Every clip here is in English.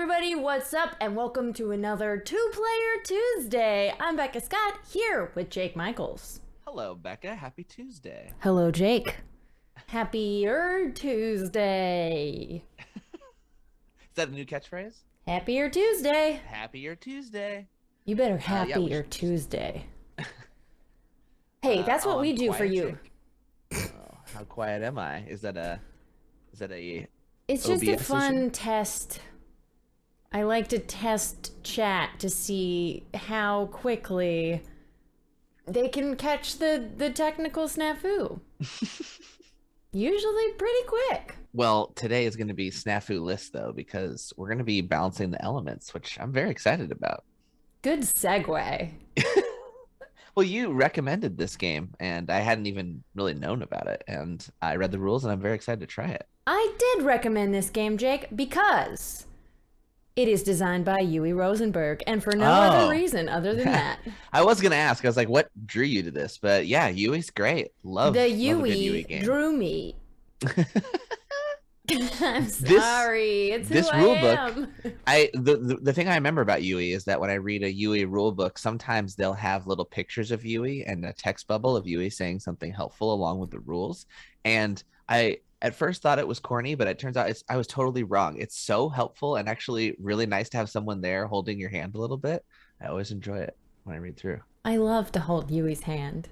everybody, what's up? And welcome to another Two-Player Tuesday. I'm Becca Scott, here with Jake Michels. Hello, Becca. Happy Tuesday. Hello, Jake. Happier Tuesday. Is that a new catchphrase? Happier Tuesday. Happier Tuesday. You better happier Tuesday. Hey, that's what we do for you. Oh, how quiet am I? Is that a It's just a OBS fun issue? test. I like to test chat to see how quickly they can catch the technical snafu. Usually pretty quick. Well, today is going to be snafu list though, because we're going to be balancing the elements, which I'm very excited about. Good segue. Well, you recommended this game, and I hadn't even really known about it, and I read the rules, and I'm very excited to try it. I did recommend this game, Jake, because it is designed by Uwe Rosenberg, and for no other reason other than that. I was going to ask, I was like, what drew you to this? But yeah, Uwe's great. Love The a good Uwe game. drew me. I'm sorry. It's this who rule I am. The thing I remember about Uwe is that when I read a Uwe rule book, sometimes they'll have little pictures of Uwe and a text bubble of Uwe saying something helpful along with the rules. And I at first thought it was corny, but it turns out I was totally wrong. It's so helpful and actually really nice to have someone there holding your hand a little bit. I always enjoy it when I read through. I love to hold Uwe's hand.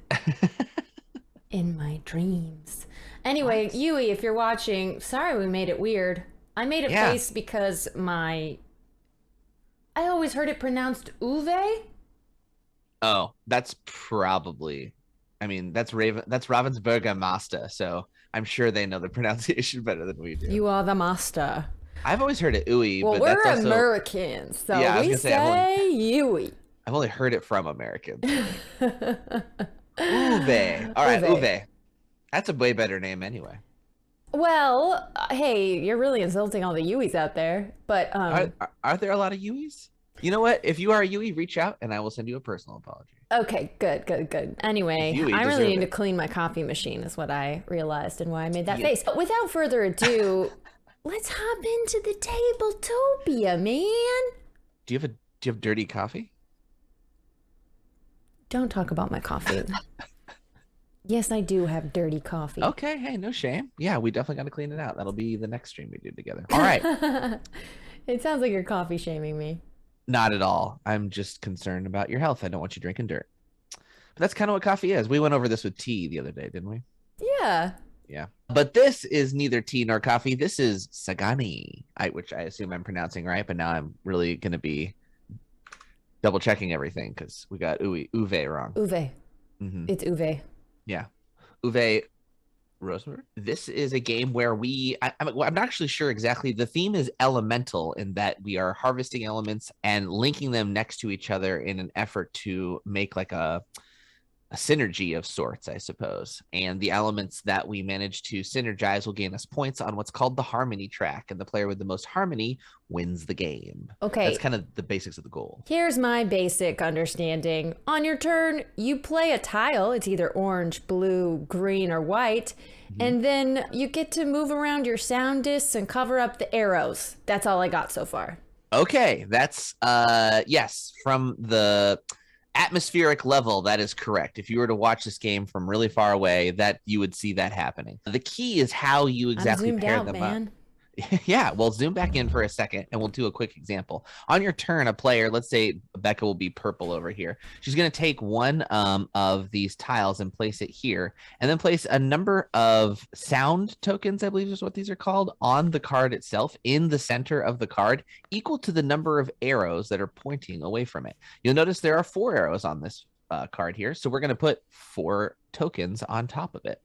In my dreams. Anyway, What? Uwe, if you're watching, sorry we made it weird. I made a face because I always heard it pronounced Uwe. Oh, that's probably, I mean, that's Ravensburger Master, so I'm sure they know the pronunciation better than we do. You are the master. I've always heard it Uwe, Well, but we're that's also Americans, so Yeah, I was we gonna say, say Uwe. I've only heard it from Americans. Uwe. All right, Uwe. That's a way better name anyway. Well, hey, you're really insulting all the Uwes out there, but Are there a lot of Uwes? You know what? If you are a Uwe, reach out and I will send you a personal apology. okay, good. Anyway, Yui I really deserve need to it. clean my coffee machine is what I realized and why I made that face. But without further ado, let's hop into the Tabletopia, man. Do you have dirty coffee? Don't talk about my coffee. Yes, I do have dirty coffee. Okay, hey, no shame. Yeah, we definitely got to clean it out. That'll be the next stream we do together. All right. It sounds like you're coffee shaming me. Not at all. I'm just concerned about your health. I don't want you drinking dirt. But that's kind of what coffee is. We went over this with tea the other day, didn't we? Yeah. Yeah. But this is neither tea nor coffee. This is Sagani, which I assume I'm pronouncing right, but now I'm really going to be double checking everything because we got Uwe wrong. Uwe. Mm-hmm. It's Uwe. Yeah. Uwe Rosenberg. This is a game where I'm not actually sure exactly. The theme is elemental in that we are harvesting elements and linking them next to each other in an effort to make like a synergy of sorts, I suppose. And the elements that we manage to synergize will gain us points on what's called the harmony track. And the player with the most harmony wins the game. Okay. That's kind of the basics of the goal. Here's my basic understanding. On your turn, you play a tile. It's either orange, blue, green, or white. Mm-hmm. And then you get to move around your sound discs and cover up the arrows. That's all I got so far. Okay. That's, yes, from the atmospheric level, that is correct. If you were to watch this game from really far away, that you would see that happening. The key is how you exactly pair them up. Yeah, well, zoom back in for a second and we'll do a quick example. On your turn, a player, let's say Becca will be purple over here. She's going to take one of these tiles and place it here, and then place a number of sound tokens, I believe is what these are called, on the card itself in the center of the card, equal to the number of arrows that are pointing away from it. You'll notice there are 4 arrows on this card here, so we're going to put 4 tokens on top of it.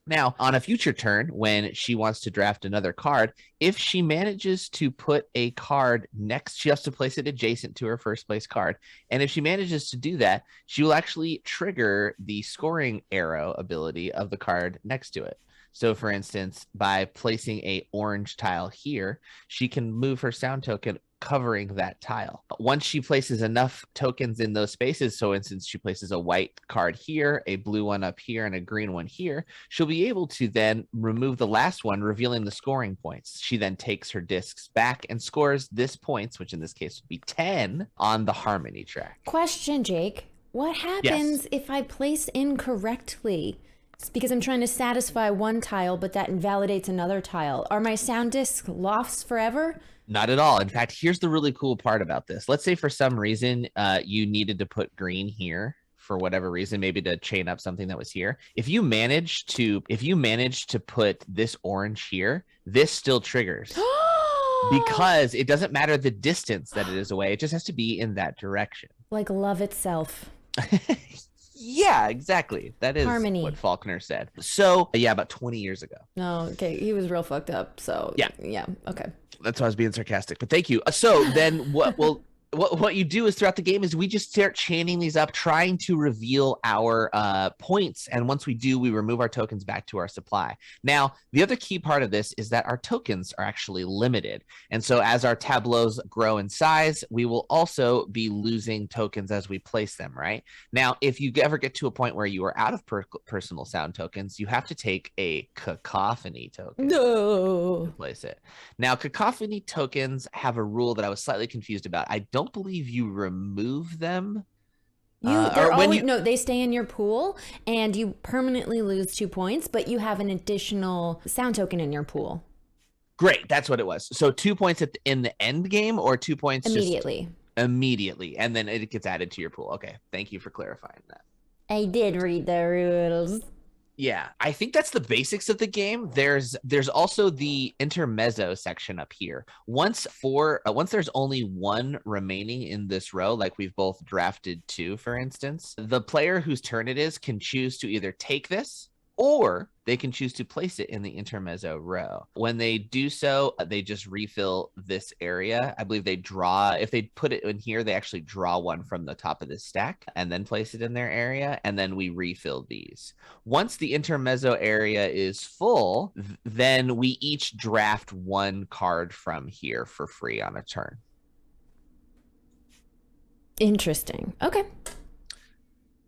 Now, on a future turn, when she wants to draft another card, if she manages to put a card next, she has to place it adjacent to her first place card. And if she manages to do that, she will actually trigger the scoring arrow ability of the card next to it. So for instance, by placing a orange tile here, she can move her sound token covering that tile. Once she places enough tokens in those spaces, so instance, she places a white card here, a blue one up here, and a green one here, she'll be able to then remove the last one, revealing the scoring points. She then takes her discs back and scores this points, which in this case would be 10 on the harmony track. Question, Jake. What happens if I place incorrectly? It's because I'm trying to satisfy one tile, but that invalidates another tile. Are my sound discs lost forever? Not at all. In fact, here's the really cool part about this. Let's say for some reason you needed to put green here for whatever reason, maybe to chain up something that was here. If you manage to put this orange here, this still triggers. Because it doesn't matter the distance that it is away. It just has to be in that direction. Like love itself. Yeah, exactly. That is harmony. What Faulkner said. So, yeah, about 20 years ago. Oh, okay. He was real fucked up. So, yeah. Okay. That's why I was being sarcastic, but thank you. So then what you do is throughout the game is we just start chaining these up, trying to reveal our points. And once we do, we remove our tokens back to our supply. Now, the other key part of this is that our tokens are actually limited. And so as our tableaus grow in size, we will also be losing tokens as we place them, right? Now, if you ever get to a point where you are out of personal sound tokens, you have to take a cacophony token to place it. Now, cacophony tokens have a rule that I was slightly confused about. I don't believe you remove them. They stay in your pool and you permanently lose 2 points, but you have an additional sound token in your pool. Great, that's what it was. So 2 points in the end game, or 2 points immediately, and then it gets added to your pool. Okay, thank you for clarifying that. I did read the rules. Yeah, I think that's the basics of the game. There's also the intermezzo section up here. Once there's only one remaining in this row, like we've both drafted 2, for instance, the player whose turn it is can choose to either take this or they can choose to place it in the intermezzo row. When they do so, they just refill this area. I believe if they put it in here, they actually draw one from the top of this stack and then place it in their area, and then we refill these. Once the intermezzo area is full, then we each draft 1 card from here for free on a turn. Interesting. Okay.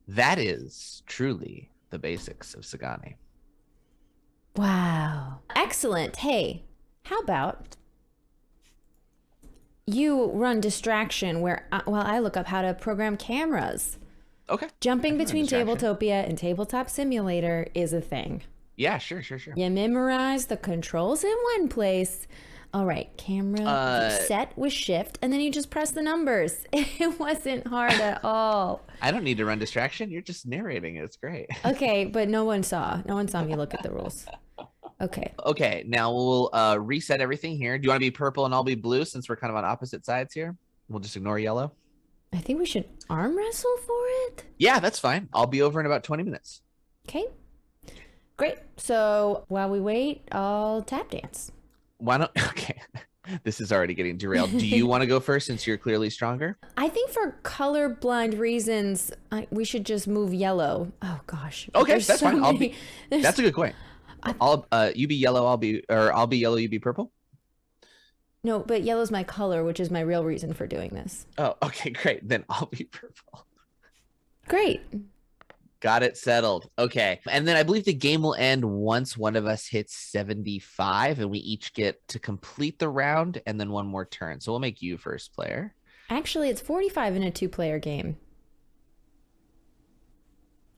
That is truly the basics of Sagani. Wow. Excellent. Hey, how about you run distraction while I look up how to program cameras? Okay. Jumping between Tabletopia and Tabletop Simulator is a thing. Yeah, sure. You memorize the controls in one place. All right, camera set with shift, and then you just press the numbers. It wasn't hard at all. I don't need to run distraction. You're just narrating it. It's great. Okay, but no one saw me look at the rules. Okay, now we'll reset everything here. Do you want to be purple and I'll be blue since we're kind of on opposite sides here? We'll just ignore yellow. I think we should arm wrestle for it. Yeah, that's fine. I'll be over in about 20 minutes. Okay, great. So while we wait, I'll tap dance. Why not? Okay. This is already getting derailed. Do you want to go first since you're clearly stronger? I think for colorblind reasons, we should just move yellow. Oh gosh. Okay, that's fine. That's a good point. You be yellow, I'll be yellow, you be purple? No, but yellow's my color, which is my real reason for doing this. Oh, okay, great. Then I'll be purple. Great. Got it settled. Okay. And then I believe the game will end once one of us hits 75 and we each get to complete the round and then one more turn. So we'll make you first player. Actually, it's 45 in a 2-player game.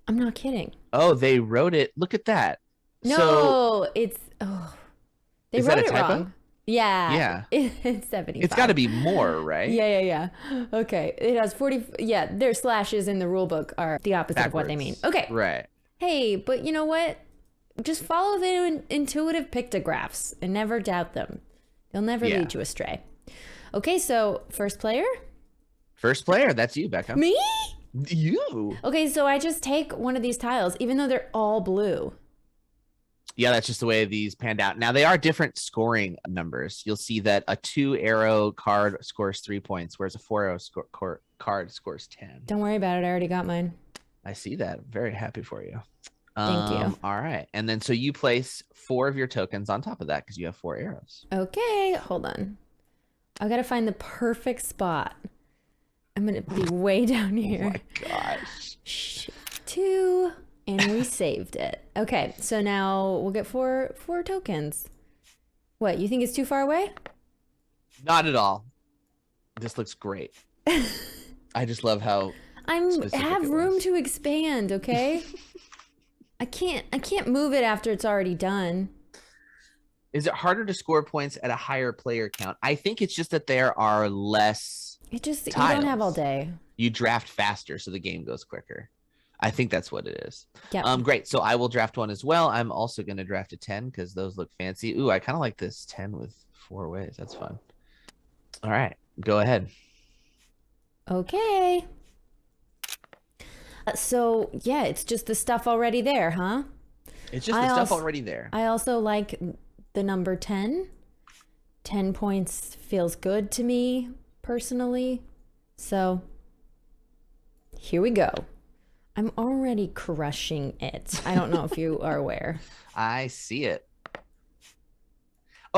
I'm not kidding. Oh, they wrote it. Look at that. No, they wrote it typo? wrong. Yeah. It's 75. It's got to be more, right? Yeah. Okay. It has 40. Yeah, their slashes in the rule book are the opposite of what they mean. Okay. Right. Hey, but you know what? Just follow the intuitive pictographs and never doubt them. They'll never lead you astray. Okay, so first player? First player. That's you, Becca. Me? You. Okay, so I just take one of these tiles, even though they're all blue. Yeah, that's just the way these panned out. Now, they are different scoring numbers. You'll see that a 2-arrow card scores 3 points, whereas a 4-arrow card scores 10. Don't worry about it. I already got mine. I see that. I'm very happy for you. Thank you. All right. And then so you place 4 of your tokens on top of that because you have 4 arrows. Okay, hold on. I gotta find the perfect spot. I'm gonna be way down here. Oh my gosh. 2, and we saved it. Okay, so now we'll get four tokens. What, you think it's too far away? Not at all. This looks great. I just love how I have room to expand, okay? I can't move it after it's already done. Is it harder to score points at a higher player count? I think it's just that there are less tiles. You don't have all day. You draft faster, so the game goes quicker. I think that's what it is. Yeah. Great. So I will draft one as well. I'm also going to draft a 10 because those look fancy. Ooh, I kind of like this 10 with 4 ways. That's fun. All right, go ahead. Okay. So yeah, it's just the stuff already there, huh? It's just the stuff already there. I also like the number 10. 10 points feels good to me personally. So here we go. I'm already crushing it. I don't know if you are aware. I see it.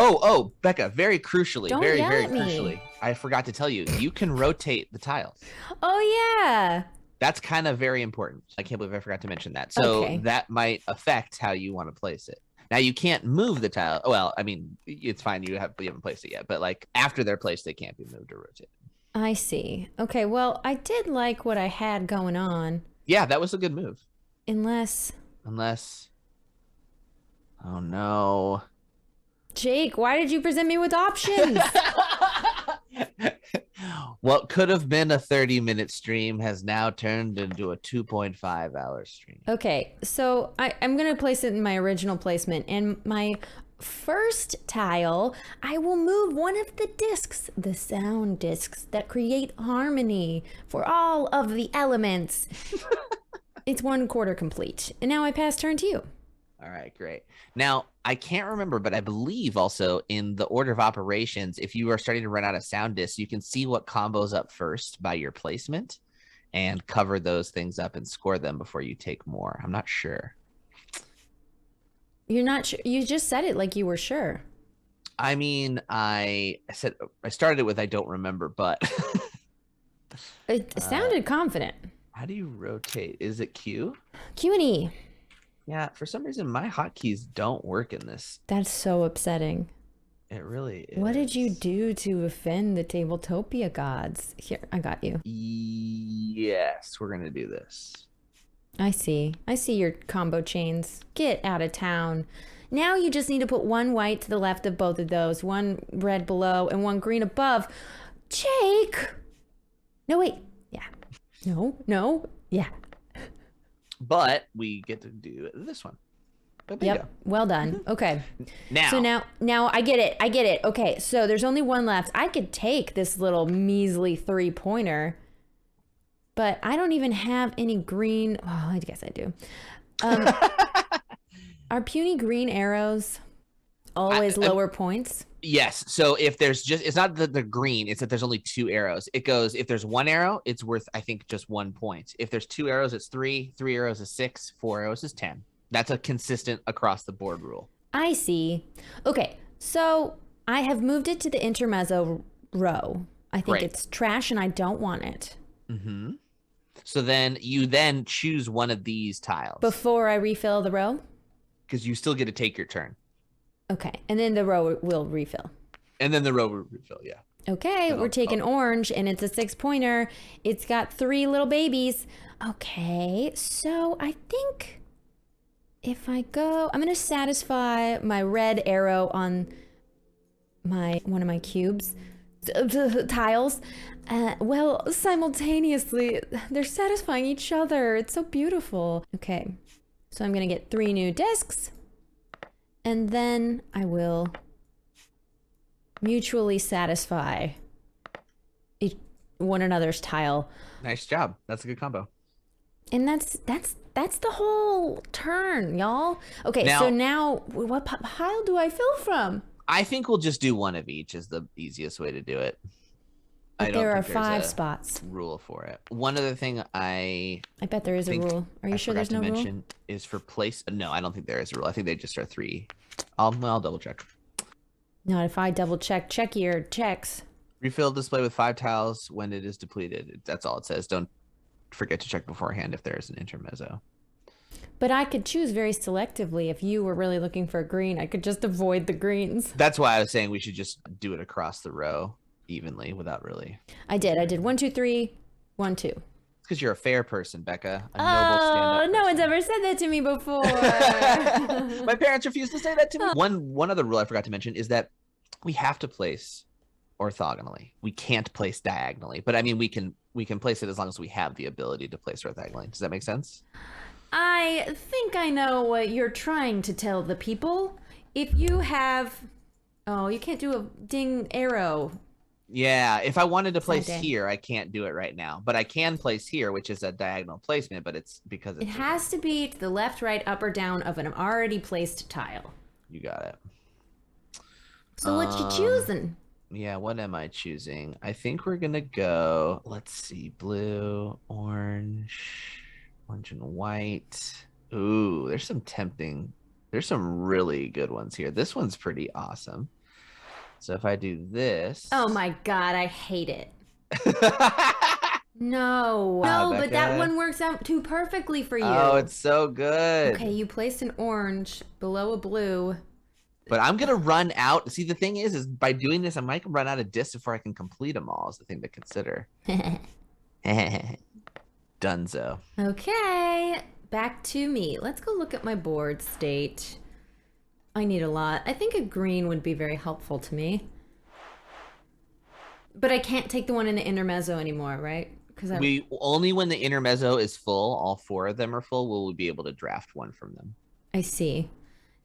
Oh, Becca, very crucially, very crucially, I forgot to tell you, you can rotate the tiles. Oh, yeah. That's kind of very important. I can't believe I forgot to mention that. So that might affect how you want to place it. Now, you can't move the tile. Well, I mean, it's fine. You haven't placed it yet. But like after they're placed, they can't be moved or rotated. I see. Okay, well, I did like what I had going on. Yeah, that was a good move. Unless... Oh, no. Jake, why did you present me with options? What could have been a 30-minute stream has now turned into a 2.5-hour stream. Okay, so I'm going to place it in my original placement. And my first tile, I will move one of the discs, the sound discs that create harmony for all of the elements. It's 1/4 complete. And now I pass turn to you. All right, great. Now, I can't remember, but I believe also in the order of operations, if you are starting to run out of sound discs, you can see what combos up first by your placement and cover those things up and score them before you take more. I'm not sure. You're not sure? You just said it like you were sure. I mean, I started it with I don't remember, but... It sounded confident. How do you rotate? Is it Q? Q and E. Yeah, for some reason, my hotkeys don't work in this. That's so upsetting. It really is. What did you do to offend the Tabletopia gods? Here, I got you. Yes, we're going to do this. I see. I see your combo chains. Get out of town. Now you just need to put 1 white to the left of both of those, 1 red below, and 1 green above. Jake! No, wait. Yeah. No. Yeah. But we get to do this one. But there you go. Well done. Okay. Now. So now I get it. Okay, so there's only 1 left. I could take this little measly 3-pointer, but I don't even have any green. Oh, I guess I do. Are puny green arrows always lower points? Yes. So if there's just, it's not that they're green, it's that there's only 2 arrows. It goes, if there's 1 arrow, it's worth, I think, just 1 point. If there's 2 arrows, it's 3. 3 arrows is 6. 4 arrows is 10. That's a consistent across the board rule. I see. Okay. So I have moved it to the intermezzo row. I think it's trash and I don't want it. Mm-hmm. So then you choose one of these tiles. Before I refill the row? Because you still get to take your turn. Okay, and then the row will refill. And then the row will refill, yeah. Okay, we're taking orange, and it's a 6-pointer. It's got 3 little babies. Okay, so I think if I go, I'm going to satisfy my red arrow on one of my cubes, tiles. Well, simultaneously, they're satisfying each other. It's so beautiful. Okay, so I'm going to get 3 new discs. And then I will mutually satisfy one another's tile. Nice job. That's a good combo. And that's the whole turn, y'all. Okay, so now what pile do I fill from? I think we'll just do one of each is the easiest way to do it. But there are 5 spots. Rule for it. One other thing I bet there is a rule. Are you sure there's no rule? Mention is for place. No, I don't think there is a rule. I think they just are 3. I'll double check. Not if I double check your checks. Refill display with 5 tiles when it is depleted. That's all it says. Don't forget to check beforehand if there is an intermezzo. But I could choose very selectively. If you were really looking for a green, I could just avoid the greens. That's why I was saying we should just do it across the row evenly without really. I did 1, 2, 3, 1, 2. It's because you're a fair person, Becca. A noble stand-up no one's ever said that to me before. My parents refused to say that to me. One other rule I forgot to mention is that we have to place orthogonally. We can't place diagonally, but I mean we can place it as long as we have the ability to place orthogonally. Does that make sense? I think I know what you're trying to tell the people. If you have, you can't do a ding arrow. Yeah, if I wanted to place here, I can't do it right now, but I can place here, which is a diagonal placement, but it's because it has to be to the left, right, up, or down of an already placed tile. You got it. So what you choosing? Yeah, what am I choosing? I think we're gonna go, let's see, blue, orange and white. Ooh, there's some really good ones here. This one's pretty awesome. So if I do this. Oh my God, I hate it. No, but that one works out too perfectly for you. Oh, it's so good. Okay, you placed an orange below a blue. But I'm going to run out. See, the thing is by doing this, I might run out of discs before I can complete them all is the thing to consider. Dunzo. Okay, back to me. Let's go look at my board state. I need a lot. I think a green would be very helpful to me. But I can't take the one in the intermezzo anymore, right? We only when the intermezzo is full, all 4 of them are full, will we be able to draft one from them. I see.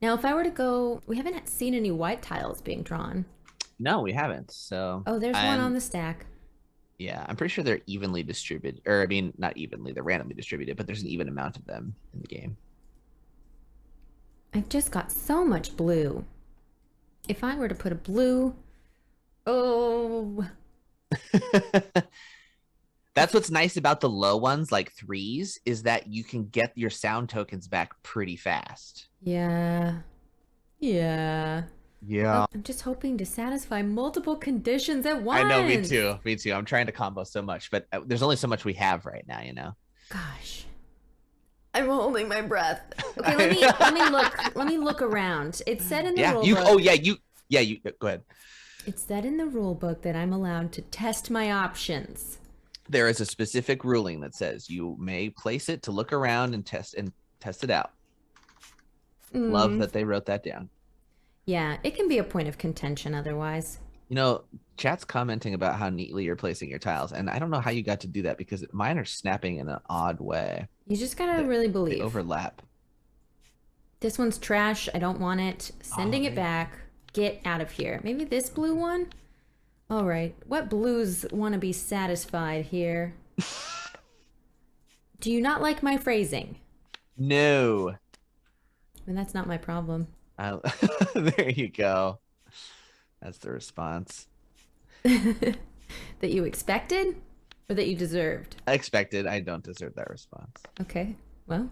Now, if I were to go, we haven't seen any white tiles being drawn. No, we haven't. So. Oh, there's one on the stack. Yeah, I'm pretty sure they're evenly distributed. Or, I mean, not evenly, they're randomly distributed, but there's an even amount of them in the game. I've just got so much blue. If I were to put a blue... Oh... That's what's nice about the low ones, like 3s, is that you can get your sound tokens back pretty fast. Yeah. Oh, I'm just hoping to satisfy multiple conditions at once. I know, me too. I'm trying to combo so much, but there's only so much we have right now, you know? Gosh. I'm holding my breath. Okay, let me look around. It said in the rule book. Go ahead. It said in the rule book that I'm allowed to test my options. There is a specific ruling that says you may place it to look around and test it out. Love that they wrote that down. Yeah, it can be a point of contention otherwise. You know, chat's commenting about how neatly you're placing your tiles, and I don't know how you got to do that because mine are snapping in an odd way. You just gotta really believe. They overlap. This one's trash. I don't want it. Sending it back. Get out of here. Maybe this blue one? All right. What blues want to be satisfied here? Do you not like my phrasing? No. And that's not my problem. There you go. That's the response. That you expected or that you deserved? I expected. I don't deserve that response. Okay. Well,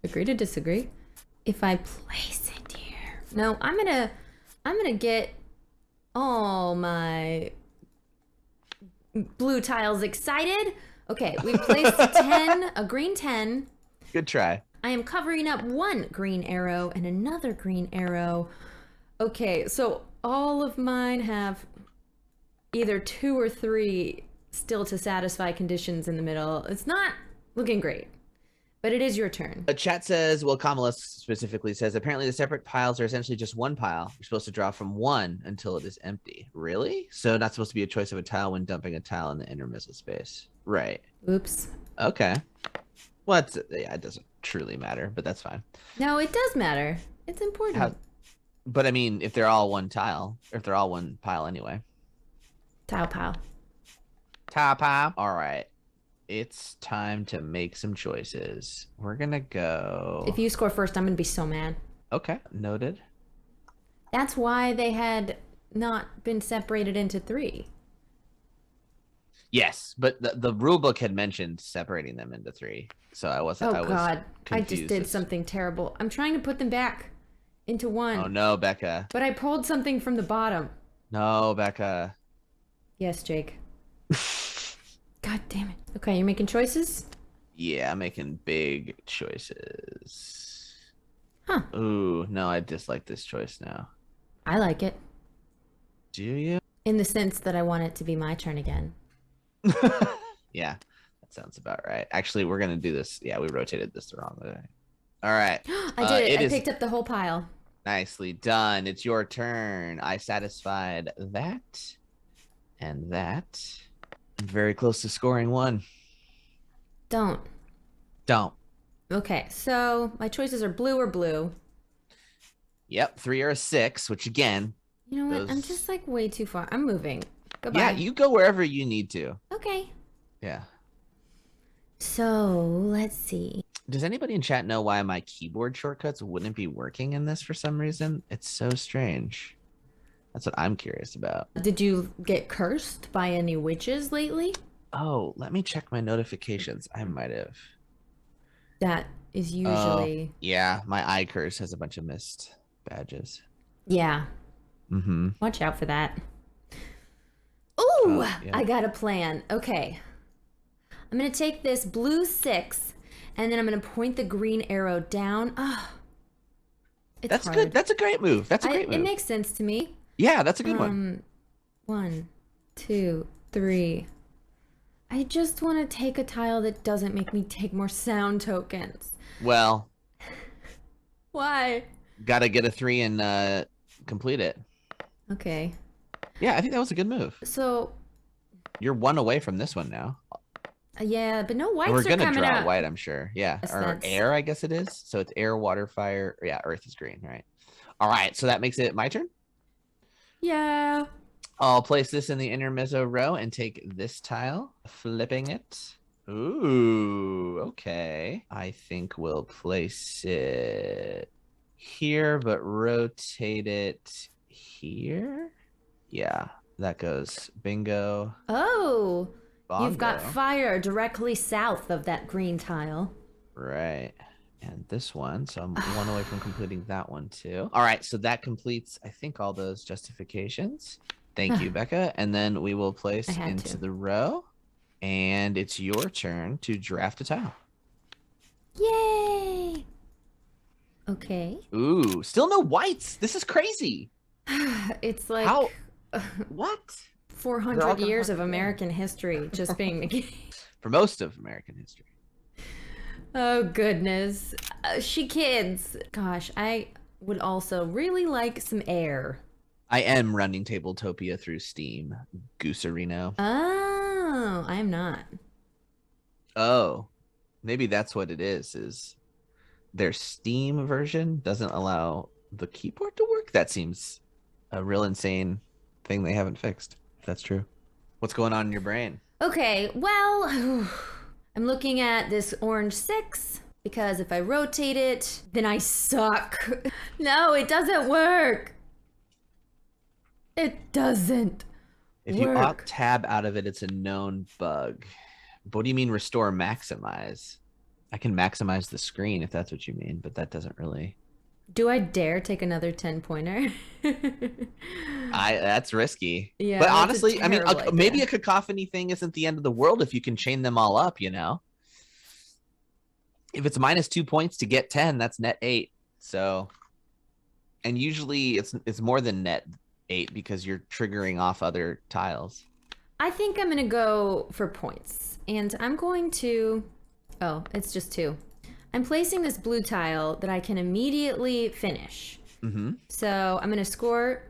agree to disagree. If I place it here. No, I'm gonna get all my blue tiles excited. Okay, we placed a green 10. Good try. I am covering up one green arrow and another green arrow. Okay, so all of mine have either 2 or 3 still to satisfy conditions in the middle. It's not looking great, but it is your turn. A chat says, well, Kamala specifically says, apparently the separate piles are essentially just one pile. You're supposed to draw from one until it is empty. Really? So not supposed to be a choice of a tile when dumping a tile in the intermezzo space. Right. Oops. Okay. Well, it doesn't truly matter, but that's fine. No, it does matter. It's important. But I mean, if they're all one tile, or if they're all one pile anyway. Tile pile. Tile pile. All right. It's time to make some choices. We're going to go... If you score first, I'm going to be so mad. Okay. Noted. That's why they had not been separated into 3. Yes, but the rule book had mentioned separating them into 3. So I was God. I just confused did something terrible. I'm trying to put them back into 1. Oh no, Becca. But I pulled something from the bottom. No, Becca. Yes, Jake. God damn it. Okay, you're making choices? Yeah, I'm making big choices. Huh. Ooh, no, I dislike this choice now. I like it. Do you? In the sense that I want it to be my turn again. Yeah, that sounds about right. Actually, we're going to do this. Yeah, we rotated this the wrong way. All right. I did it. I picked up the whole pile. Nicely done. It's your turn. I satisfied that and that. I'm very close to scoring 1. Don't. Okay, so my choices are blue or blue. Yep, 3 or a 6, which again... You know what? I'm just like way too far. I'm moving. Goodbye. Yeah, you go wherever you need to. Okay. Yeah. So, let's see. Does anybody in chat know why my keyboard shortcuts wouldn't be working in this for some reason? It's so strange. That's what I'm curious about. Did you get cursed by any witches lately? Oh, let me check my notifications. I might have. That is usually... yeah, my eye curse has a bunch of missed badges. Yeah. Mm-hmm. Watch out for that. Ooh, yeah. I got a plan. Okay. I'm going to take this blue 6, and then I'm going to point the green arrow down. Oh, that's hard. Good. That's a great move. That's a great move. It makes sense to me. Yeah, that's a good one. 1, 2, 3. I just want to take a tile that doesn't make me take more sound tokens. Well. Why? Got to get a 3 and complete it. Okay. Yeah, I think that was a good move. So. You're 1 away from this one now. Yeah, but no whites We're are coming out. We're going to draw white, I'm sure. Yeah, or air, I guess it is. So it's air, water, fire. Yeah, earth is green, right? All right, so that makes it my turn? Yeah. I'll place this in the intermezzo row and take this tile, flipping it. Ooh, okay. I think we'll place it here, but rotate it here. Yeah, that goes bingo. Oh, bongo. You've got fire directly south of that green tile. Right. And this one, so I'm 1 away from completing that one too. All right, so that completes, I think, all those justifications. Thank you, Becca. And then we will place into the row. And it's your turn to draft a tile. Yay! Okay. Ooh, still no whites. This is crazy. It's like... How? What? 400 years of American history just being negated. For most of American history. Oh, goodness. She kids. Gosh, I would also really like some air. I am running Tabletopia through Steam, Gooserino. Oh, I am not. Oh, maybe that's what it is their Steam version doesn't allow the keyboard to work? That seems a real insane thing they haven't fixed, if that's true. What's going on in your brain? Okay, well, I'm looking at this orange 6 because if I rotate it, then I suck. No, it doesn't work. It doesn't If you opt tab out of it, it's a known bug. What do you mean restore maximize? I can maximize the screen if that's what you mean, but that doesn't really... Do I dare take another 10-pointer? That's risky. Yeah, but honestly, I mean, maybe idea. a cacophony thing isn't the end of the world if you can chain them all up, you know? If it's -2 points to get 10, that's net 8. So, and usually it's more than net 8 because you're triggering off other tiles. I think I'm going to go for points. And I'm going to... Oh, it's just 2. I'm placing this blue tile that I can immediately finish. Mm-hmm. So I'm going to score...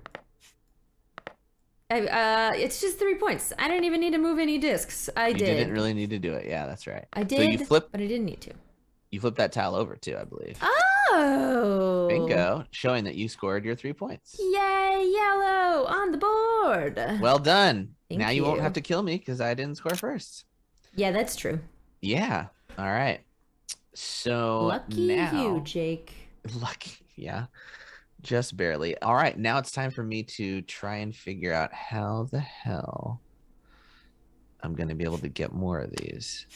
it's just 3 points. I didn't even need to move any discs. You didn't really need to do it. Yeah, that's right. I did, but I didn't need to. You flipped that tile over too, I believe. Oh! Bingo, showing that you scored your 3 points. Yay, yellow on the board. Well done. Thank now you won't have to kill me because I didn't score first. Yeah, that's true. Yeah. All right. So lucky now, you, Jake. Lucky, yeah. Just barely. All right, now it's time for me to try and figure out how the hell I'm going to be able to get more of these.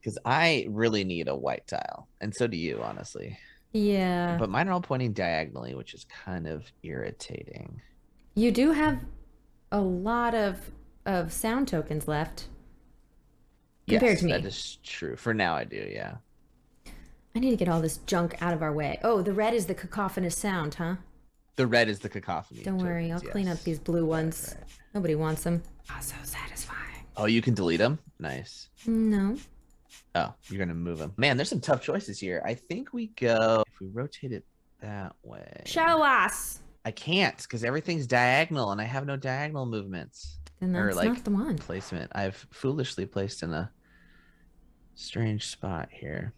Because I really need a white tile. And so do you, honestly. Yeah. But mine are all pointing diagonally, which is kind of irritating. You do have a lot of sound tokens left. Compared to me. That is true. For now, I do, yeah. I need to get all this junk out of our way. Oh, the red is the cacophonous sound, huh? The red is the cacophony. Don't worry, I'll clean up these blue ones. Right. Nobody wants them. Oh, so satisfying. Oh, you can delete them? Nice. No. Oh, you're going to move them. Man, there's some tough choices here. I think we go, if we rotate it that way. Show us. I can't because everything's diagonal and I have no diagonal movements. Then that's not the one. Placement. I've foolishly placed in a strange spot here.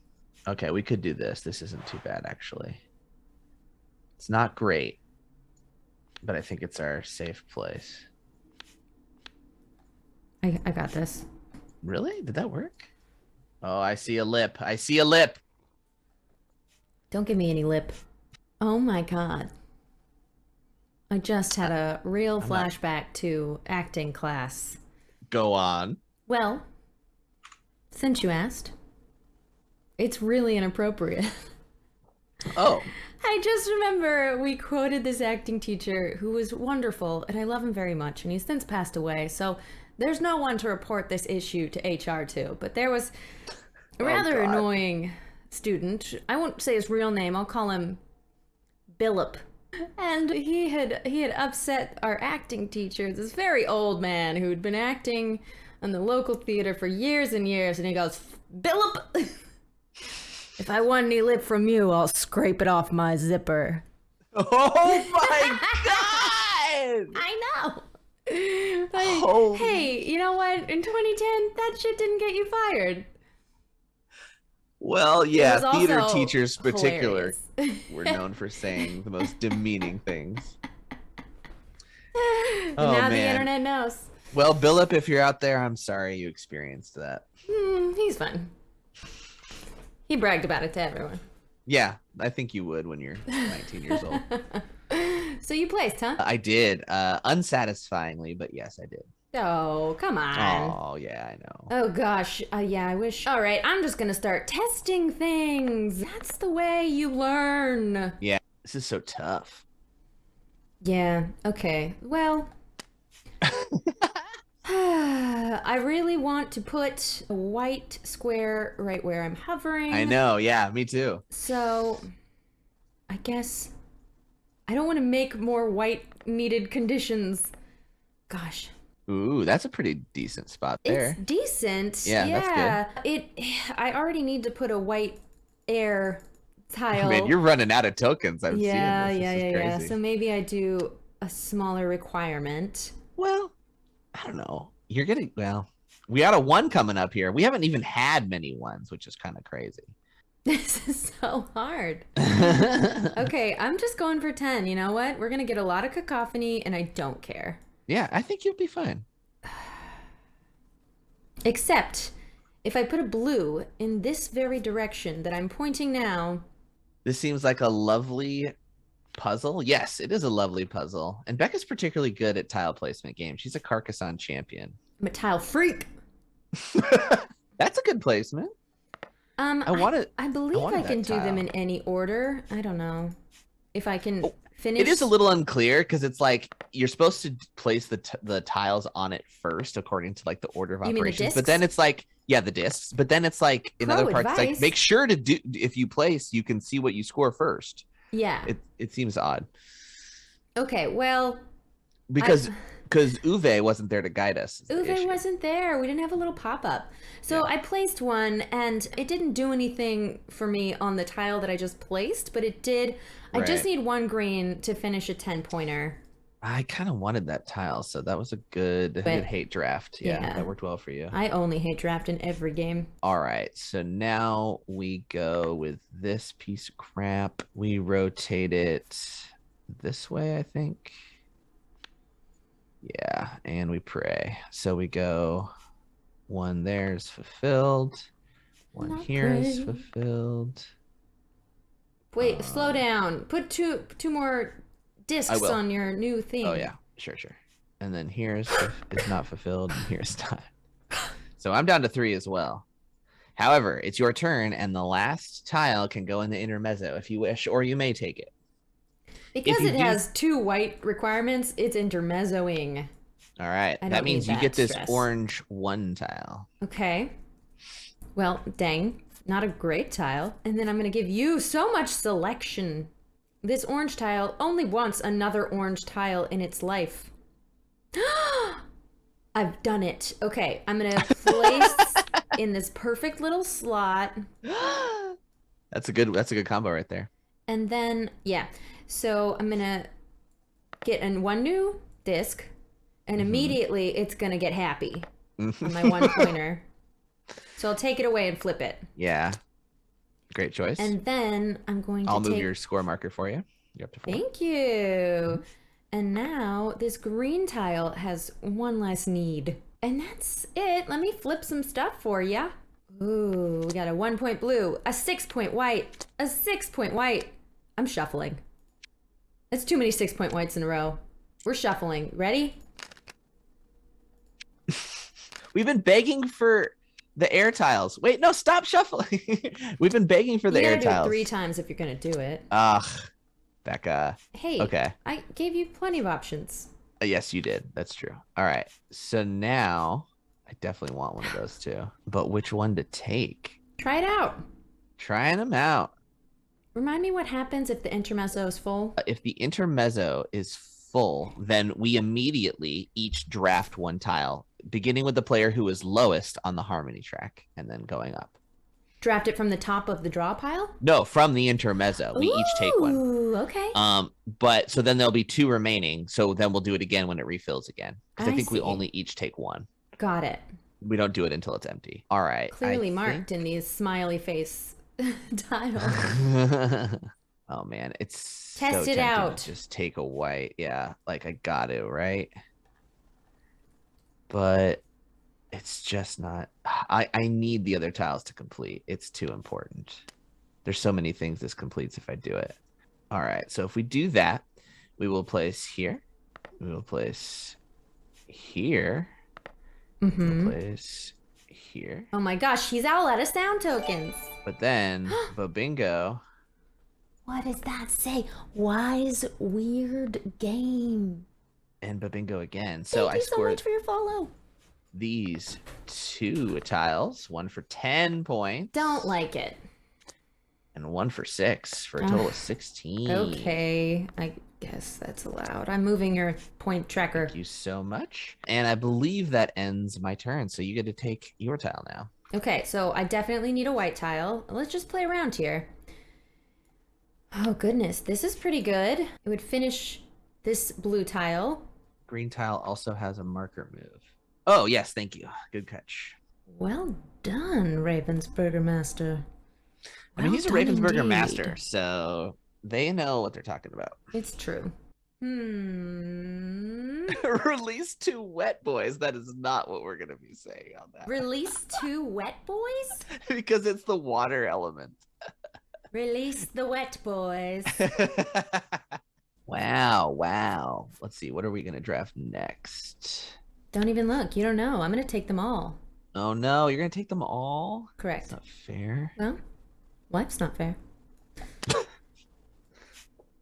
Okay, we could do this. This isn't too bad, actually. It's not great, but I think it's our safe place. I got this. Really? Did that work? Oh, I see a lip. I see a lip. Don't give me any lip. Oh my god. I just had a real flashback to acting class. Go on. Well, since you asked, it's really inappropriate. Oh. I just remember we quoted this acting teacher who was wonderful, and I love him very much, and he's since passed away, so there's no one to report this issue to HR to. But there was a rather annoying student. I won't say his real name. I'll call him Billip. And he had upset our acting teacher, this very old man who'd been acting in the local theater for years and years, and he goes, "Billip, if I want any lip from you, I'll scrape it off my zipper." Oh my god! I know. But hey, you know what? In 2010, that shit didn't get you fired. Well, yeah, theater teachers in particular were known for saying the most demeaning things. Now the internet knows. Well, Billip, if you're out there, I'm sorry you experienced that. He's fine. He bragged about it to everyone. Yeah, I think you would when you're 19 years old. So you placed, huh? I did. Unsatisfyingly, but yes, I did. Oh, come on. Oh, yeah, I know. Oh, gosh. Yeah, I wish. All right, I'm just going to start testing things. That's the way you learn. Yeah, this is so tough. Yeah, okay. Well, I really want to put a white square right where I'm hovering. I know, yeah, me too. So, I guess I don't want to make more white needed conditions. Gosh. Ooh, that's a pretty decent spot there. It's decent. Yeah, that's good. I already need to put a white air tile. Man, you're running out of tokens. I'm seeing this. Yeah. So maybe I do a smaller requirement. Well, I don't know. You're getting, we got a 1 coming up here. We haven't even had many 1s, which is kind of crazy. This is so hard. Okay, I'm just going for 10. You know what? We're going to get a lot of cacophony, and I don't care. Yeah, I think you'll be fine. Except if I put a blue in this very direction that I'm pointing now. This seems like a lovely puzzle. Yes, it is a lovely puzzle. And Becca's particularly good at tile placement games. She's a Carcassonne champion. I'm a tile freak. That's a good placement. I believe I can do them in any order. I don't know if I can finish. It is a little unclear because it's like you're supposed to place the tiles on it first according to like the order of operations. But then it's like, yeah, the discs. But then it's like in other parts, it's like make sure to do, if you place, you can see what you score first. Yeah. It seems odd. Okay, well, because Uwe wasn't there to guide us. Uwe wasn't there. We didn't have a little pop-up. So I placed one, and it didn't do anything for me on the tile that I just placed, but it did. Right. I just need 1 green to finish a 10-pointer. I kind of wanted that tile, so that was a good hate draft. Yeah, that worked well for you. I only hate draft in every game. All right, so now we go with this piece of crap. We rotate it this way, I think. Yeah, and we pray. So we go 1 there is fulfilled. 1 here is fulfilled. Wait, slow down. Put two more discs on your new theme. Oh yeah, sure. And then here's is not fulfilled, and here's not. So I'm down to 3 as well. However, it's your turn, and the last tile can go in the intermezzo if you wish, or you may take it. Because it has 2 white requirements, it's intermezzoing. All right. That means you get this orange 1 tile. Okay. Well, dang. Not a great tile. And then I'm going to give you so much selection. This orange tile only wants another orange tile in its life. I've done it. Okay, I'm going to place in this perfect little slot. That's a good combo right there. And then, yeah. So I'm going to get in 1 new disc, and immediately it's going to get happy on my 1 pointer. So I'll take it away and flip it. Yeah. Great choice. And then I'm going to I'll move your score marker for you. You're up to 4. Thank you. And now this green tile has 1 less need. And that's it. Let me flip some stuff for you. Ooh, we got a 1-point blue, a 6-point white, a 6-point white. I'm shuffling. That's too many 6-point whites in a row. We're shuffling. Ready? We've been begging for the air tiles. Wait, no, stop shuffling. We've been begging for the air tiles. You gotta do it 3 times if you're gonna do it. Ugh, Becca. Hey, okay. I gave you plenty of options. Yes, you did. That's true. All right. So now I definitely want one of those 2. But which one to take? Try it out. Trying them out. Remind me what happens if the intermezzo is full. If the intermezzo is full, then we immediately each draft 1 tile, beginning with the player who is lowest on the harmony track and then going up. Draft it from the top of the draw pile? No, from the intermezzo. We each take 1. Ooh, okay. But so then there'll be 2 remaining. So then we'll do it again when it refills again. Because I think we only each take 1. Got it. We don't do it until it's empty. All right. Clearly marked in these smiley face tiles. Oh man, it's test so it out. To just take a white. Yeah, like I got to, right? But it's just not. I need the other tiles to complete. It's too important. There's so many things this completes if I do it. All right, so if we do that, we will place here. We will place here. We'll place here. Oh my gosh, he's all out of sound tokens. But then, Babingo. What does that say? Wise weird game. And Babingo again. So Thank you scored so much for your follow. These 2 tiles, 1 for 10 points. Don't like it. And 1 for 6 for a total of 16. Okay, I guess that's allowed. I'm moving your point tracker. Thank you so much. And I believe that ends my turn. So you get to take your tile now. Okay, so I definitely need a white tile. Let's just play around here. Oh goodness, this is pretty good. It would finish this blue tile. Green tile also has a marker move. Oh, yes, thank you. Good catch. Well done, Ravensburger Master. I mean, he's a Ravensburger Master, so they know what they're talking about. It's true. Release 2 wet boys. That is not what we're going to be saying on that. Release 2 wet boys? Because it's the water element. Release the wet boys. Wow. Let's see. What are we going to draft next? Don't even look. You don't know. I'm going to take them all. Oh, no. You're going to take them all? Correct. That's not fair. Well, life's not fair.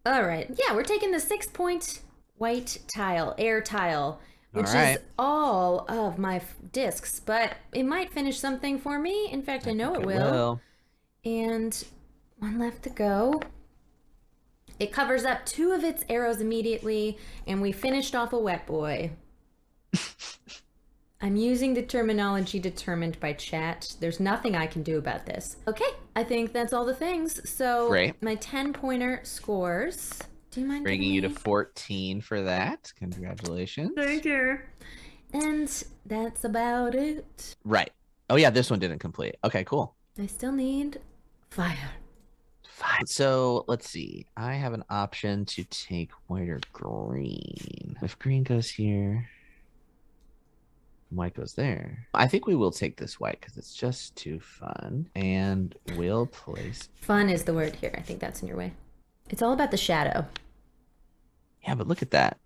All right. Yeah, we're taking the 6-point white tile, air tile, which is all of my discs, but it might finish something for me. In fact, I know it will. And 1 left to go. It covers up 2 of its arrows immediately, and we finished off a wet boy. I'm using the terminology determined by chat. There's nothing I can do about this. Okay, I think that's all the things. So my 10-pointer scores. Do you mind bringing you to 14 for that? Congratulations. Thank you. And that's about it. Right. Oh yeah, this one didn't complete. Okay, cool. I still need fire. So let's see. I have an option to take white or green. If green goes here, white goes there. I think we will take this white because it's just too fun. And we'll place... Fun is the word here. I think that's in your way. It's all about the shadow. Yeah, but look at that.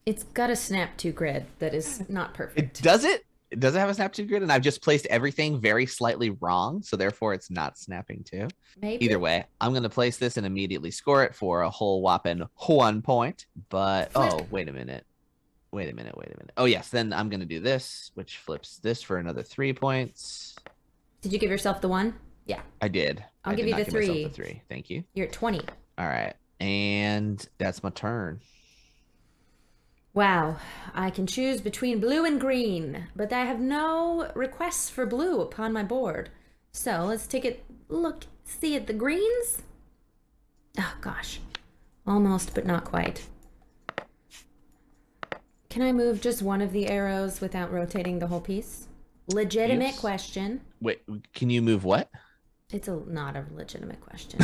It's got a snap to grid that is not perfect. Does it? Does it have a snap to grid? And I've just placed everything very slightly wrong, so therefore it's not snapping to. Maybe. Either way, I'm going to place this and immediately score it for a whole whopping 1 point. But, oh, wait a minute. Oh, yes, then I'm going to do this, which flips this for another 3 points. Did you give yourself the 1? Yeah. I did. I'll give you the 3. The 3. Thank you. You're at 20. All right. And that's my turn. Wow, I can choose between blue and green, but I have no requests for blue upon my board. So let's take a look, see at the greens. Oh gosh, almost, but not quite. Can I move just one of the arrows without rotating the whole piece? Legitimate question. Wait, can you move what? It's not a legitimate question.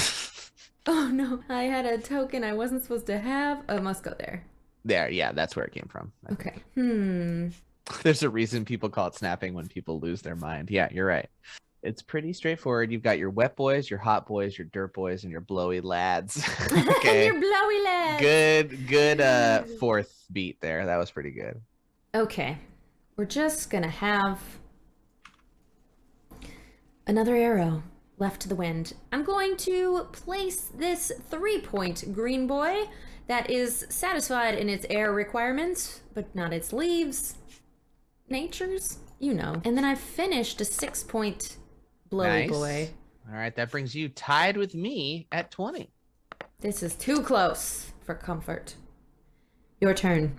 Oh no, I had a token I wasn't supposed to have. Oh, it must go there. There, yeah, that's where it came from. Okay. There's a reason people call it snapping when people lose their mind. Yeah, you're right. It's pretty straightforward. You've got your wet boys, your hot boys, your dirt boys, and your blowy lads. Okay. Your blowy lads. Good fourth beat there. That was pretty good. Okay. We're just gonna have another arrow left to the wind. I'm going to place this 3-point green boy that is satisfied in its air requirements, but not its leaves. Nature's, you know. And then I finished a 6-point blowy boy. All right, that brings you tied with me at 20. This is too close for comfort. Your turn.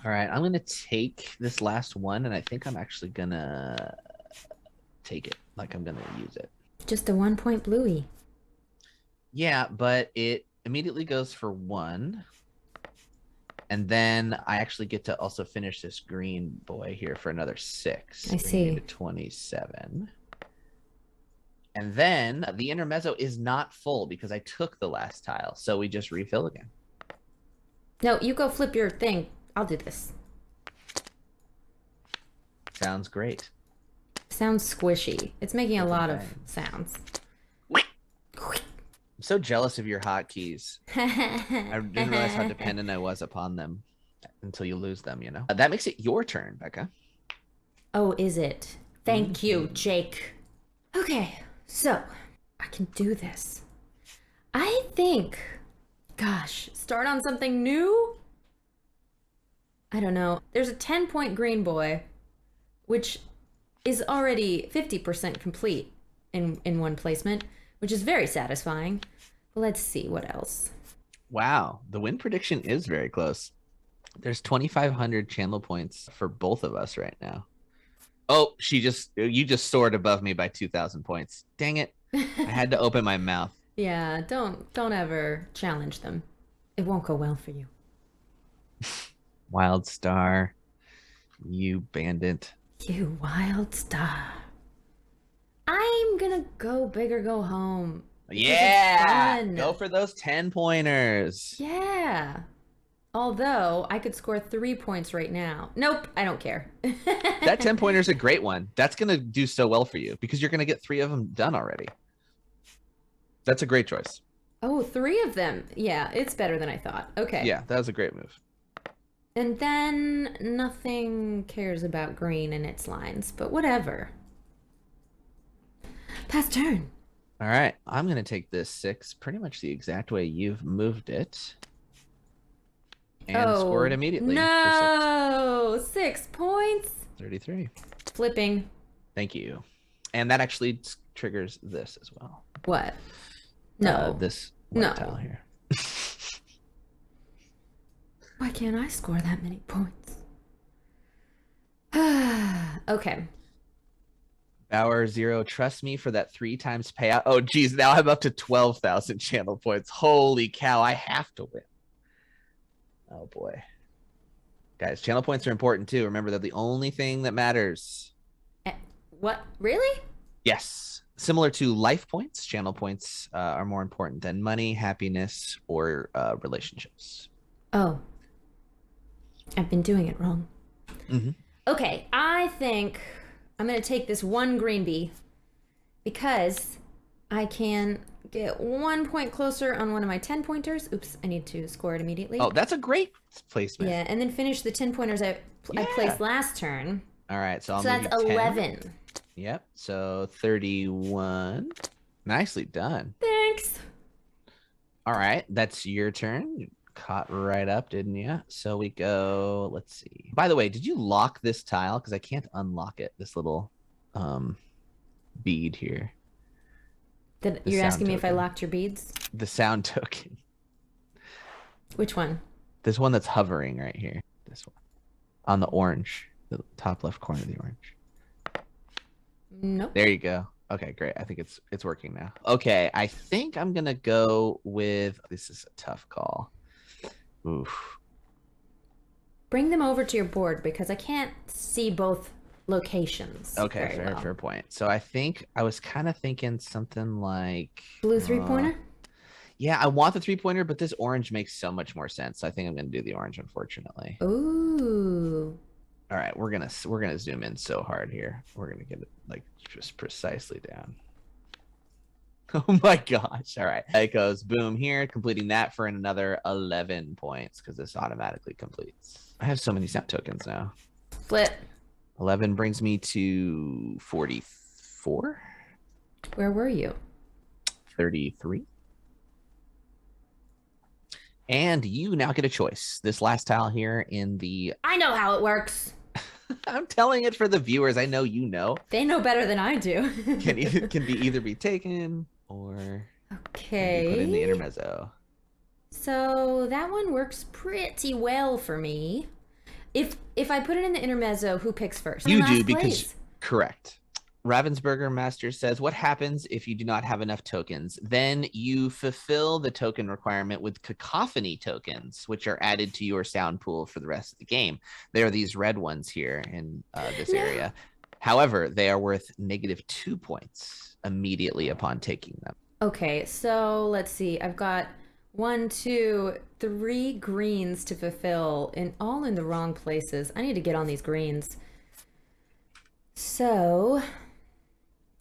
All right, I'm going to take this last one, and I think I'm actually going to take it. Like I'm going to use it. Just a 1-point bluey. Yeah, but it immediately goes for 1. And then I actually get to also finish this green boy here for another 6. I see. To 27. And then the intermezzo is not full because I took the last tile. So we just refill again. No, you go flip your thing. I'll do this. Sounds great. Sounds squishy. It's making a lot of sounds. I'm so jealous of your hotkeys. I didn't realize how dependent I was upon them until you lose them, you know? That makes it your turn, Becca. Oh, is it? Thank you, Jake. Okay, so I can do this. I think, gosh, start on something new? I don't know. There's a 10-point green boy, which is already 50% complete in one placement, which is very satisfying. Let's see what else. Wow, the win prediction is very close. There's 2,500 channel points for both of us right now. Oh, you just soared above me by 2,000 points. Dang it. I had to open my mouth. Yeah, don't ever challenge them. It won't go well for you. Wild Star, you bandit. You wild star. I'm gonna go big or go home. Yeah, go for those 10-pointers. Yeah. Although I could score 3 points right now. Nope, I don't care. That 10-pointer is a great one. That's gonna do so well for you because you're gonna get 3 of them done already. That's a great choice. Oh, 3 of them. Yeah, it's better than I thought. Okay. Yeah, that was a great move. And then nothing cares about green and its lines, but whatever. Pass turn. All right, I'm going to take this 6 pretty much the exact way you've moved it. And score it immediately. No! 6 points. 33. Flipping. Thank you. And that actually triggers this as well. What? No. This white tile here. Why can't I score that many points? Okay. Bauer 0, trust me for that 3 times payout. Oh, geez, now I'm up to 12,000 channel points. Holy cow, I have to win. Oh, boy. Guys, channel points are important, too. Remember, they're the only thing that matters. What? Really? Yes. Similar to life points, channel points are more important than money, happiness, or relationships. Oh. I've been doing it wrong. Mm-hmm. Okay, I think I'm going to take this 1 green bee because I can get 1 point closer on one of my 10 pointers. Oops, I need to score it immediately. Oh, that's a great placement. Yeah, and then finish the 10 pointers I placed last turn. All right, so that's 11. Yep, so 31. Nicely done. Thanks. All right, that's your turn. You caught right up, didn't you? So we go, let's see. By the way, did you lock this tile? Because I can't unlock it, this little bead here. You're asking me if I locked your beads? The sound token. Which one? This one that's hovering right here. This one. On the orange. The top left corner of the orange. Nope. There you go. Okay, great. I think it's working now. Okay, I think I'm going to go with... This is a tough call. Oof. Bring them over to your board because I can't see both locations. Okay, fair point. So I think I was kind of thinking something like... Blue three-pointer? Yeah, I want the three-pointer, but this orange makes so much more sense. So I think I'm going to do the orange, unfortunately. Ooh. All right, we're gonna zoom in so hard here. We're gonna get it like just precisely down. Oh my gosh! All right, it goes boom here, completing that for another 11 points because this automatically completes. I have so many sound tokens now. Flip. 11 brings me to 44. Where were you? 33. And you now get a choice. This last tile here in the... I know how it works. I'm telling it for the viewers. I know you know. They know better than I do. can either be taken or okay. put in the intermezzo. So that one works pretty well for me. If I put it in the intermezzo, who picks first? You do because correct. Ravensburger Master says, what happens if you do not have enough tokens? Then you fulfill the token requirement with cacophony tokens, which are added to your sound pool for the rest of the game. There are these red ones here in this area. However, they are worth -2 points immediately upon taking them. Okay, so let's see. I've got 1, 2, 3 greens to fulfill, all in the wrong places. I need to get on these greens. So...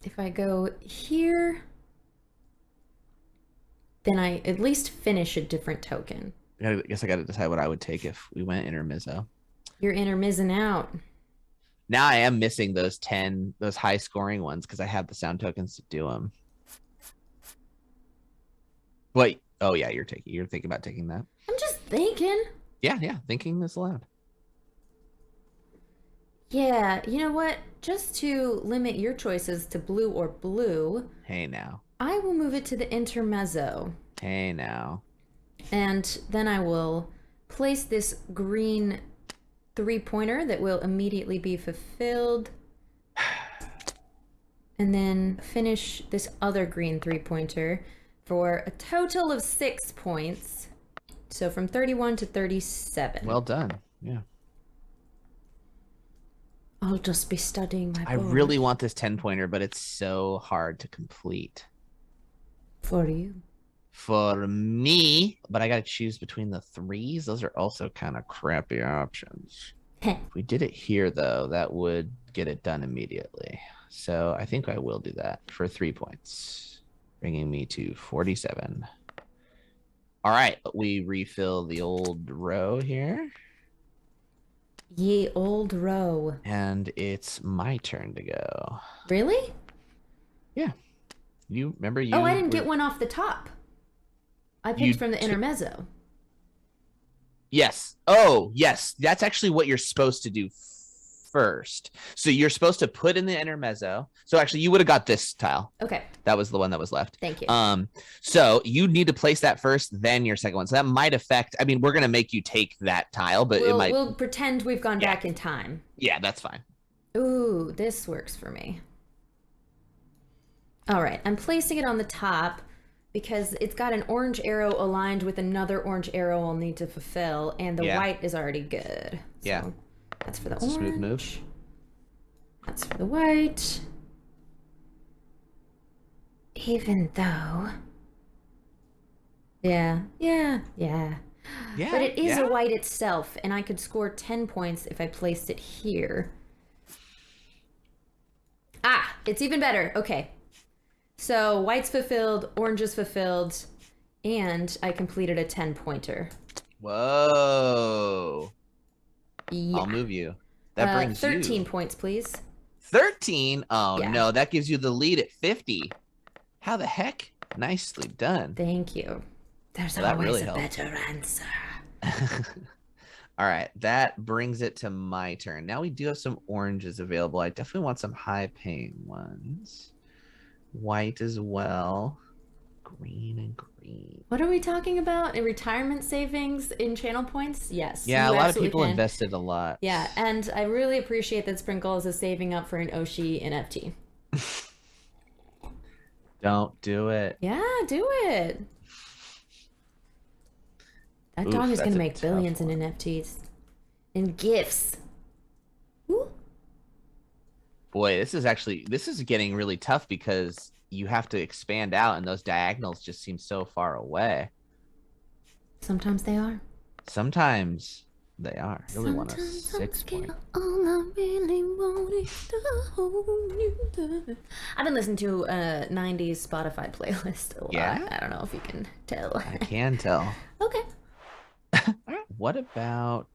if I go here, then I at least finish a different token. I guess I got to decide what I would take if we went intermezzo. You're intermizzing out. Now I am missing those high scoring ones because I have the sound tokens to do them. Wait, oh yeah, you're thinking about taking that. I'm just thinking. Yeah, thinking is allowed. Yeah, you know what? Just to limit your choices to blue or blue. Hey now. I will move it to the intermezzo. Hey now. And then I will place this green three-pointer that will immediately be fulfilled. And then finish this other green three-pointer for a total of 6 points. So from 31 to 37. Well done. Yeah. I'll just be studying my board. I really want this 10-pointer, but it's so hard to complete. For you. For me, but I got to choose between the 3s. Those are also kind of crappy options. If we did it here, though, that would get it done immediately. So I think I will do that for 3 points, bringing me to 47. All right, we refill the old row here. Ye old row. And it's my turn to go. Really? Yeah. You remember you... Oh, I didn't get one off the top. I picked from the intermezzo. Yes. Oh, yes. That's actually what you're supposed to do first. So you're supposed to put in the intermezzo. So actually, you would have got this tile. Okay. That was the one that was left. Thank you. So you need to place that first, then your second one. So that might affect... I mean, we're going to make you take that tile, but it might... We'll pretend we've gone back in time. Yeah, that's fine. Ooh, this works for me. All right. I'm placing it on the top because it's got an orange arrow aligned with another orange arrow I'll need to fulfill, and the white is already good. So yeah. That's for the orange. smooth move. That's for the white. Even though... Yeah. But it is a white itself, and I could score 10 points if I placed it here. Ah, it's even better. Okay. So white's fulfilled, orange is fulfilled, and I completed a 10-pointer. Whoa. Yeah. I'll move you. That brings 13 you. points, please. 13? Oh, Yeah. no. That gives you the lead at 50. How the heck? Nicely done. Thank you. There's Well, that always really a helped. better answer. All right. That brings it to my turn. Now we do have some oranges available. I definitely want some high-paying ones. White as well. Green and green. What are we talking about? In retirement savings in channel points? Yes. Yeah, a you lot of absolutely people can. invested a lot. Yeah, and I really appreciate that Sprinkles is saving up for an Oshi NFT. Don't do it. Yeah, do it. That dog Oof, is going to that's a make billions tough in one. NFTs. In gifts. Ooh. Boy, this is getting really tough because you have to expand out and those diagonals just seem so far away. Sometimes they are. Sometimes they are. I really want a Sometimes 6-point. all I really want is to hold you. I've been listening to a 90s Spotify playlist a lot. Yeah? I don't know if you can tell. I can tell. Okay. What about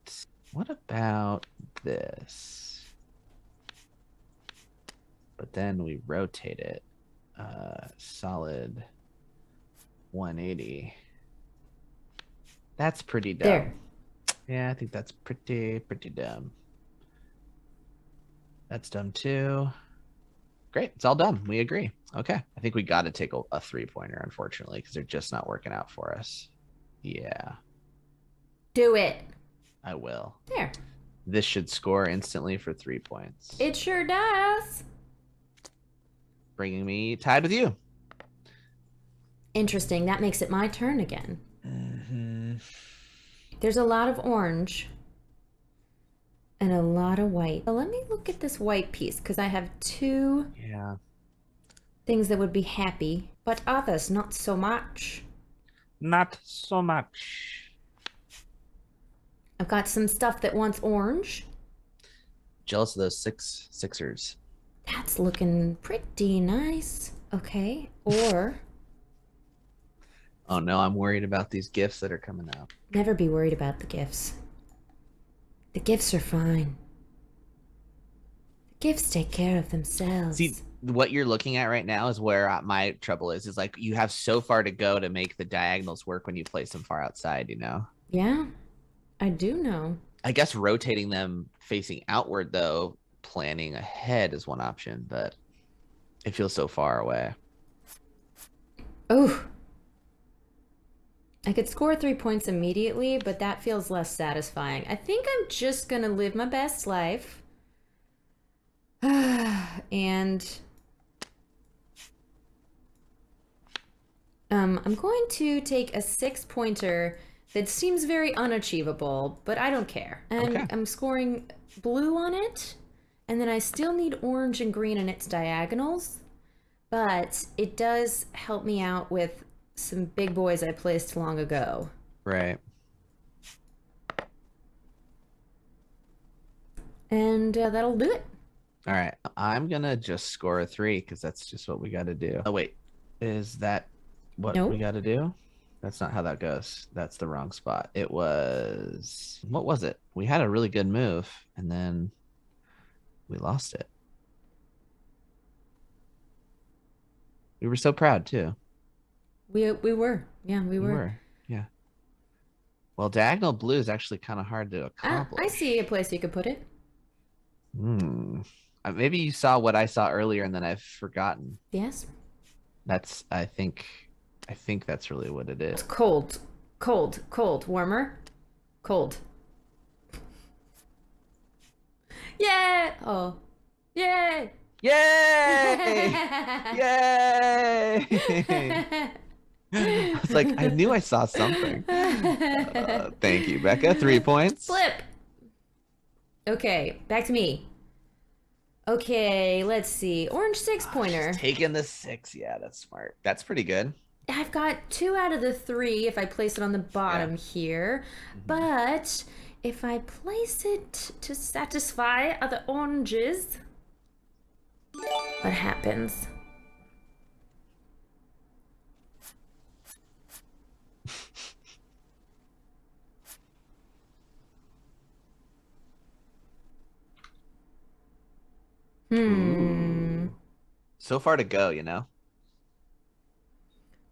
this? But then we rotate it. Solid 180. That's pretty dumb. There. Yeah, I think that's pretty dumb. That's dumb too. Great, it's all done. We agree. Okay, I think we got to take a 3-pointer, unfortunately, because they're just not working out for us. Yeah. Do it. I will. There. This should score instantly for 3 points. It sure does. Bringing me tied with you. Interesting. That makes it my turn again. Mm-hmm. There's a lot of orange and a lot of white. But let me look at this white piece because I have 2 things that would be happy, but others not so much. Not so much. I've got some stuff that wants orange. Jealous of those sixers. That's looking pretty nice. Okay. Or Oh no, I'm worried about these gifts that are coming out. never be worried about the gifts. The gifts are fine. The gifts take care of themselves. See, what you're looking at right now is where my trouble is like you have so far to go to make the diagonals work when you place them far outside, you know? Yeah, I do know. I guess rotating them facing outward, though, planning ahead is one option, but it feels so far away. Oh. I could score 3 points immediately, but that feels less satisfying. I think I'm just going to live my best life. And I'm going to take a 6-pointer that seems very unachievable, but I don't care. And Okay. I'm scoring blue on it, and then I still need orange and green in its diagonals, but it does help me out with some big boys I placed long ago. Right. And that'll do it. All right. I'm going to just score a 3 because that's just what we got to do. Oh, wait. Is that what Nope. we got to do? That's not how that goes. That's the wrong spot. It was... What was it? We had a really good move, and then we lost it. We were so proud, too. We were. Yeah, we were. Yeah. Well, diagonal blue is actually kind of hard to accomplish. I see a place you could put it. Maybe you saw what I saw earlier and then I've forgotten. Yes. That's, I think that's really what it is. It's cold. Cold. Cold. Warmer. Cold. Yeah. Oh. Yay. Yay! Yay! I was like, I knew I saw something. Thank you, Becca. 3 points. Flip. Okay, back to me. Okay, let's see. Orange 6-pointer. Taking the 6. Yeah, that's smart. That's pretty good. I've got 2 out of the 3 if I place it on the bottom here. But if I place it to satisfy other oranges, what happens? Ooh. So far to go, you know?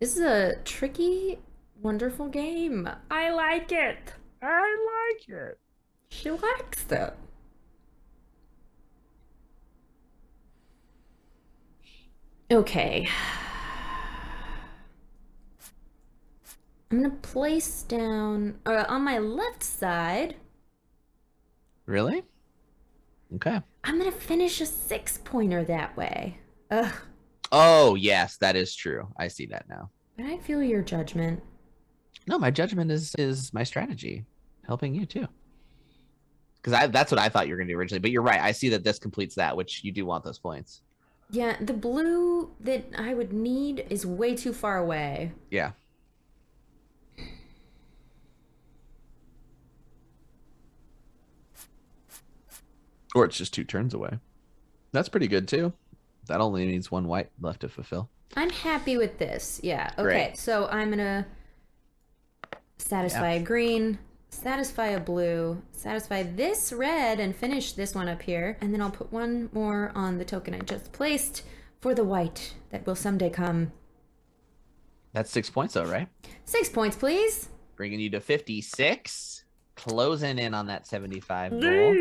This is a tricky, wonderful game. I like it. I like it. She likes it. Okay. I'm gonna place down on my left side. Really? Okay. I'm gonna finish a 6-pointer that way. Ugh. Oh, yes, that is true. I see that now. But I feel your judgment. No, my judgment is my strategy, helping you too. Because that's what I thought you were going to do originally. But you're right. I see that this completes that, which you do want those points. Yeah, the blue that I would need is way too far away. Yeah. Or it's just 2 turns away. That's pretty good too. That only needs 1 white left to fulfill. I'm happy with this. Yeah. Okay. Great. So I'm gonna satisfy a green, satisfy a blue, satisfy this red, and finish this one up here. And then I'll put 1 more on the token I just placed for the white that will someday come. That's 6 points though, right? 6 points, please. Bringing you to 56. Closing in on that 75 goal.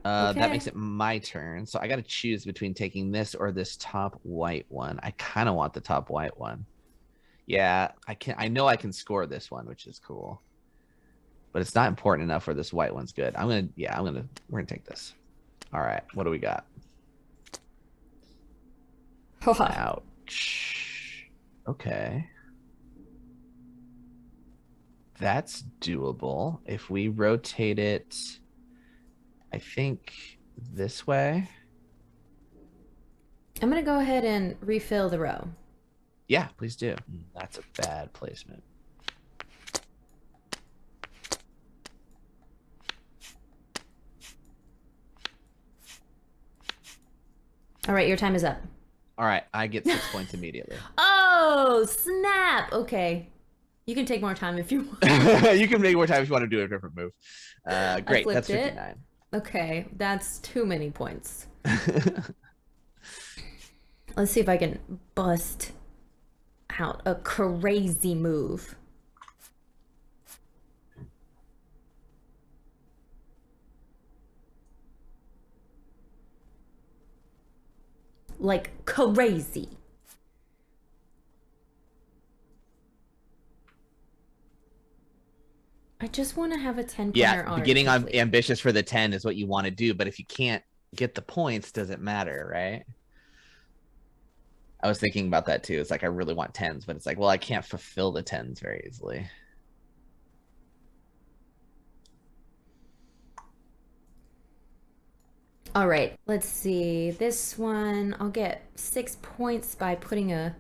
That makes it my turn. So I got to choose between taking this or this top white one. I kind of want the top white one. Yeah, I know I can score this one, which is cool. But it's not important enough where this white one's good. we're gonna take this. All right, what do we got? Ouch. Okay. That's doable. If we rotate it, I think this way. I'm gonna go ahead and refill the row. Yeah, please do. That's a bad placement. All right, your time is up. All right, I get 6 points immediately. Oh, snap. Okay. You can take more time if you want. You can make more time if you want to do a different move. Great, that's 59. Okay, that's too many points. Let's see if I can bust out a crazy move. Like crazy. I just want to have a 10-pointer. Yeah, beginning on ambitious for the 10 is what you want to do, but if you can't get the points, does it matter, right? I was thinking about that too. It's like I really want 10s, but it's like, well, I can't fulfill the 10s very easily. All right, let's see. This one, I'll get 6 points by putting a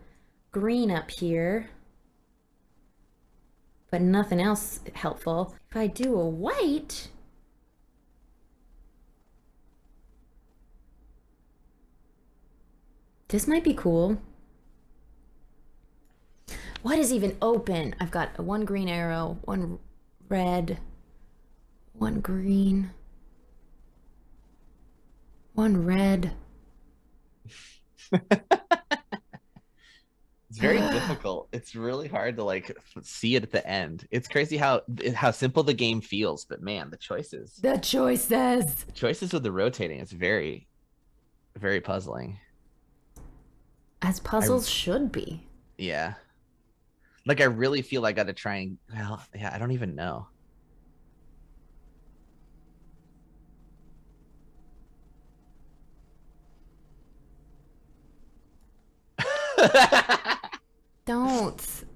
green up here. But nothing else helpful. If I do a white, this might be cool. What is even open? I've got 1 green arrow, 1 red, 1 green, 1 red. It's very difficult. It's really hard to like see it at the end. It's crazy how simple the game feels, but man, the choices. The choices with the rotating is very, very puzzling. As puzzles should be. Yeah. Like I really feel I got to try and yeah, I don't even know.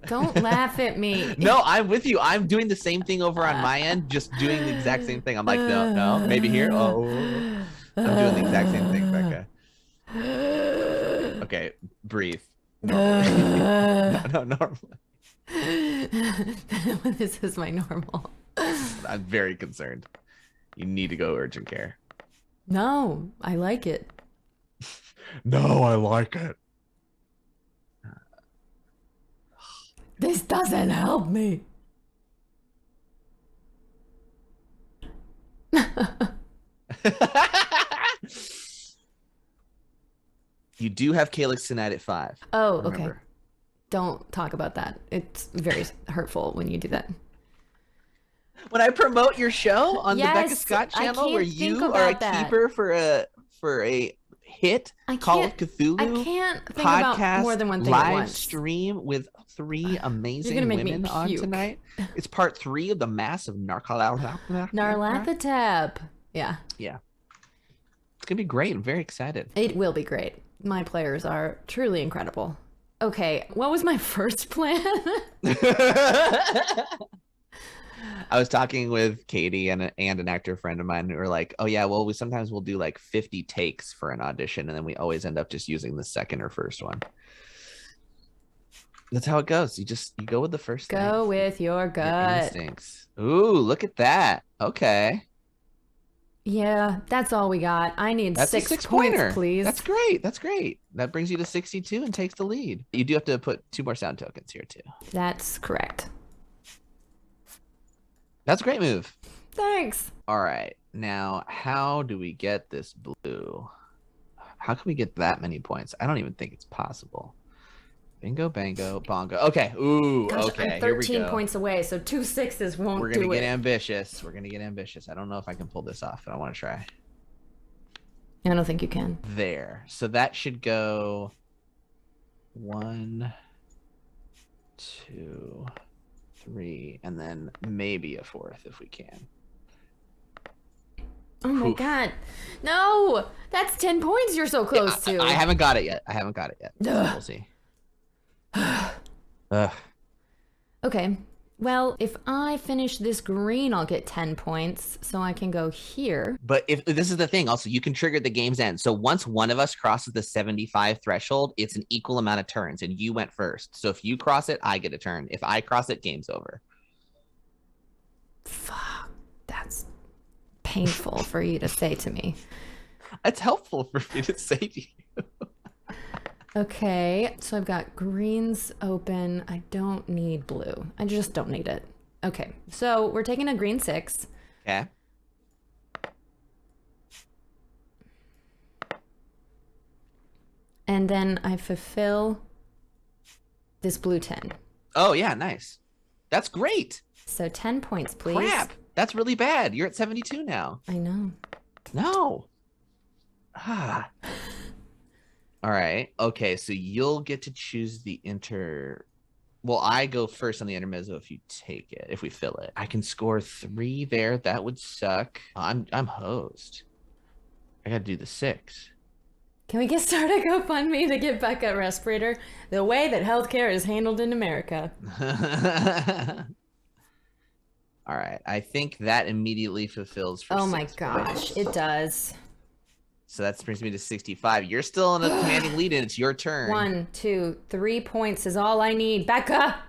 Don't laugh at me. No, I'm with you. I'm doing the same thing over on my end, just doing the exact same thing. I'm like, no, maybe here. Oh, I'm doing the exact same thing, Becca. Okay, breathe. No, normal. This is my normal. I'm very concerned. You need to go urgent care. No, I like it. No, I like it. This doesn't help me. You do have Calyx tonight at 5. Oh, remember. okay. Don't talk about that. It's very hurtful when you do that. When I promote your show on the Becca Yes, Scott I channel, can't where think you are a about that. keeper for a hit Call of Cthulhu I can't think podcast about more than one thing at live once. stream with 3 amazing gonna make me women on puke. tonight. It's part 3 of the massive Narlathotep. Yeah. Yeah. It's gonna be great. I'm very excited. It will be great. My players are truly incredible. Okay, what was my first plan? I was talking with Katie and an actor friend of mine who were like, oh yeah, well, sometimes we'll do like 50 takes for an audition, and then we always end up just using the second or first one. That's how it goes. You go with the first thing. Go with your gut. Your instincts. Ooh, look at that. Okay. Yeah, that's all we got. I need That's 6 points, please. That's great. That's great. That brings you to 62 and takes the lead. You do have to put 2 more sound tokens here too. That's correct. That's a great move. Thanks. All right. Now, how do we get this blue? How can we get that many points? I don't even think it's possible. Bingo, bango, bongo. Okay. Ooh, Gosh, okay. I'm Here we 13 go. points away, so 2 6s won't We're do going to get it. ambitious. We're going to get ambitious. I don't know if I can pull this off, but I want to try. I don't think you can. There. So that should go 1, 2, 3, and then maybe a 4th if we can. Oh my Oof. god. No! That's 10 points you're so close to. I haven't got it yet. So we'll see. Okay. Well, if I finish this green, I'll get 10 points, so I can go here. But if this is the thing, also, you can trigger the game's end. So once one of us crosses the 75 threshold, it's an equal amount of turns, and you went first. So if you cross it, I get a turn. If I cross it, game's over. Fuck. That's painful for you to say to me. It's helpful for me to say to you. Okay, so I've got greens open. I don't need blue. I just don't need it. Okay, so we're taking a green 6. Okay. And then I fulfill this blue 10. Oh, yeah, nice. That's great. So 10 points, please. Crap. That's really bad. You're at 72 now. I know. No. Ah. All right. Okay, so you'll get to choose the Well, I go first on the intermezzo if you take it, if we fill it. I can score 3 there. That would suck. I'm hosed. I gotta do the 6. Can we get started GoFundMe to get Becca a respirator? The way that healthcare is handled in America. All right. I think that immediately fulfills for Oh my 6 gosh, points. it does. So that brings me to 65. You're still in a commanding lead, and it's your turn. 1, 2, 3 points is all I need. Becca!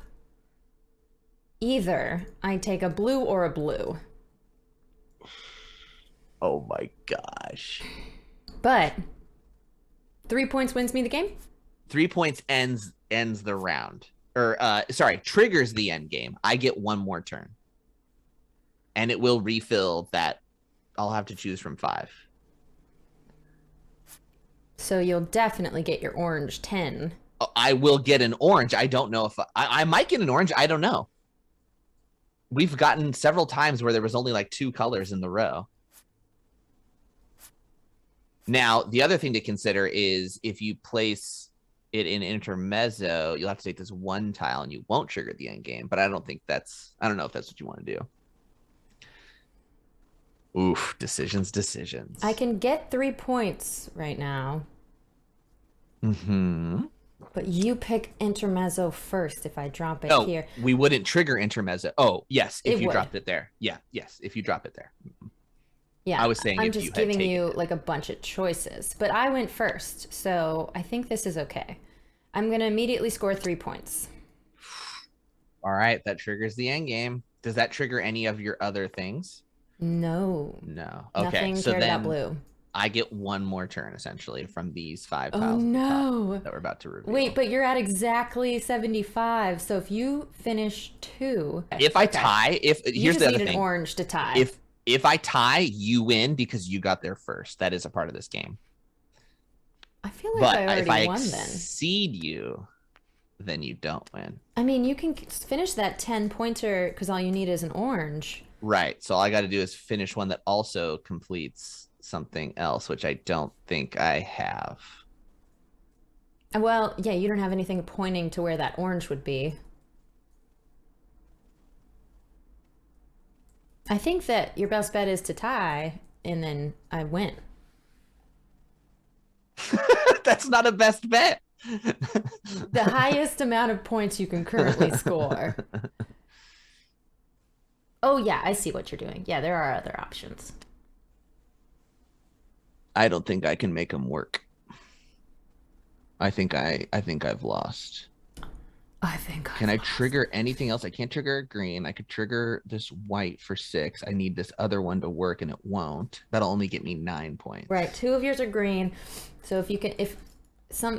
Either I take a blue or a blue. Oh my gosh. But 3 points wins me the game? 3 points ends the round. Or sorry, triggers the end game. I get 1 more turn. And it will refill that. I'll have to choose from 5. So you'll definitely get your orange 10. I will get an orange. I don't know if I might get an orange. I don't know. We've gotten several times where there was only like 2 colors in the row. Now, the other thing to consider is if you place it in intermezzo, you'll have to take this 1 tile and you won't trigger the end game. But I don't know if that's what you want to do. Oof, decisions. I can get 3 points right now. Mm-hmm. But you pick intermezzo first if I drop it here. We wouldn't trigger intermezzo. Oh, yes, if you would. dropped it there. Yeah, yes, if you drop it there. Yeah, I was saying I'm if just you had giving taken you it. like a bunch of choices. But I went first, so I think this is okay. I'm going to immediately score 3 points. All right, that triggers the end game. Does that trigger any of your other things? No. No. Okay, Nothing so cared then about blue. I get 1 more turn, essentially, from these 5 Oh, tiles at the no. top that we're about to reveal. Wait, but you're at exactly 75. So if you finish 2... If I tie, you here's just the other need an thing. orange to tie. If I tie, you win because you got there first. That is a part of this game. I feel like But I already if I won then. exceed you, then you don't win. I mean, you can finish that 10-pointer because all you need is an orange. Right. So all I got to do is finish one that also completes something else, which I don't think I have. Well, yeah, you don't have anything pointing to where that orange would be. I think that your best bet is to tie, and then I win. That's not a best bet. The highest amount of points you can currently score. Oh, yeah, I see what you're doing. Yeah, there are other options. I don't think I can make them work. I think I've lost. Can I trigger anything else? I can't trigger a green. I could trigger this white for 6. I need this other one to work, and it won't. That'll only get me 9 points. Right, 2 of yours are green. So if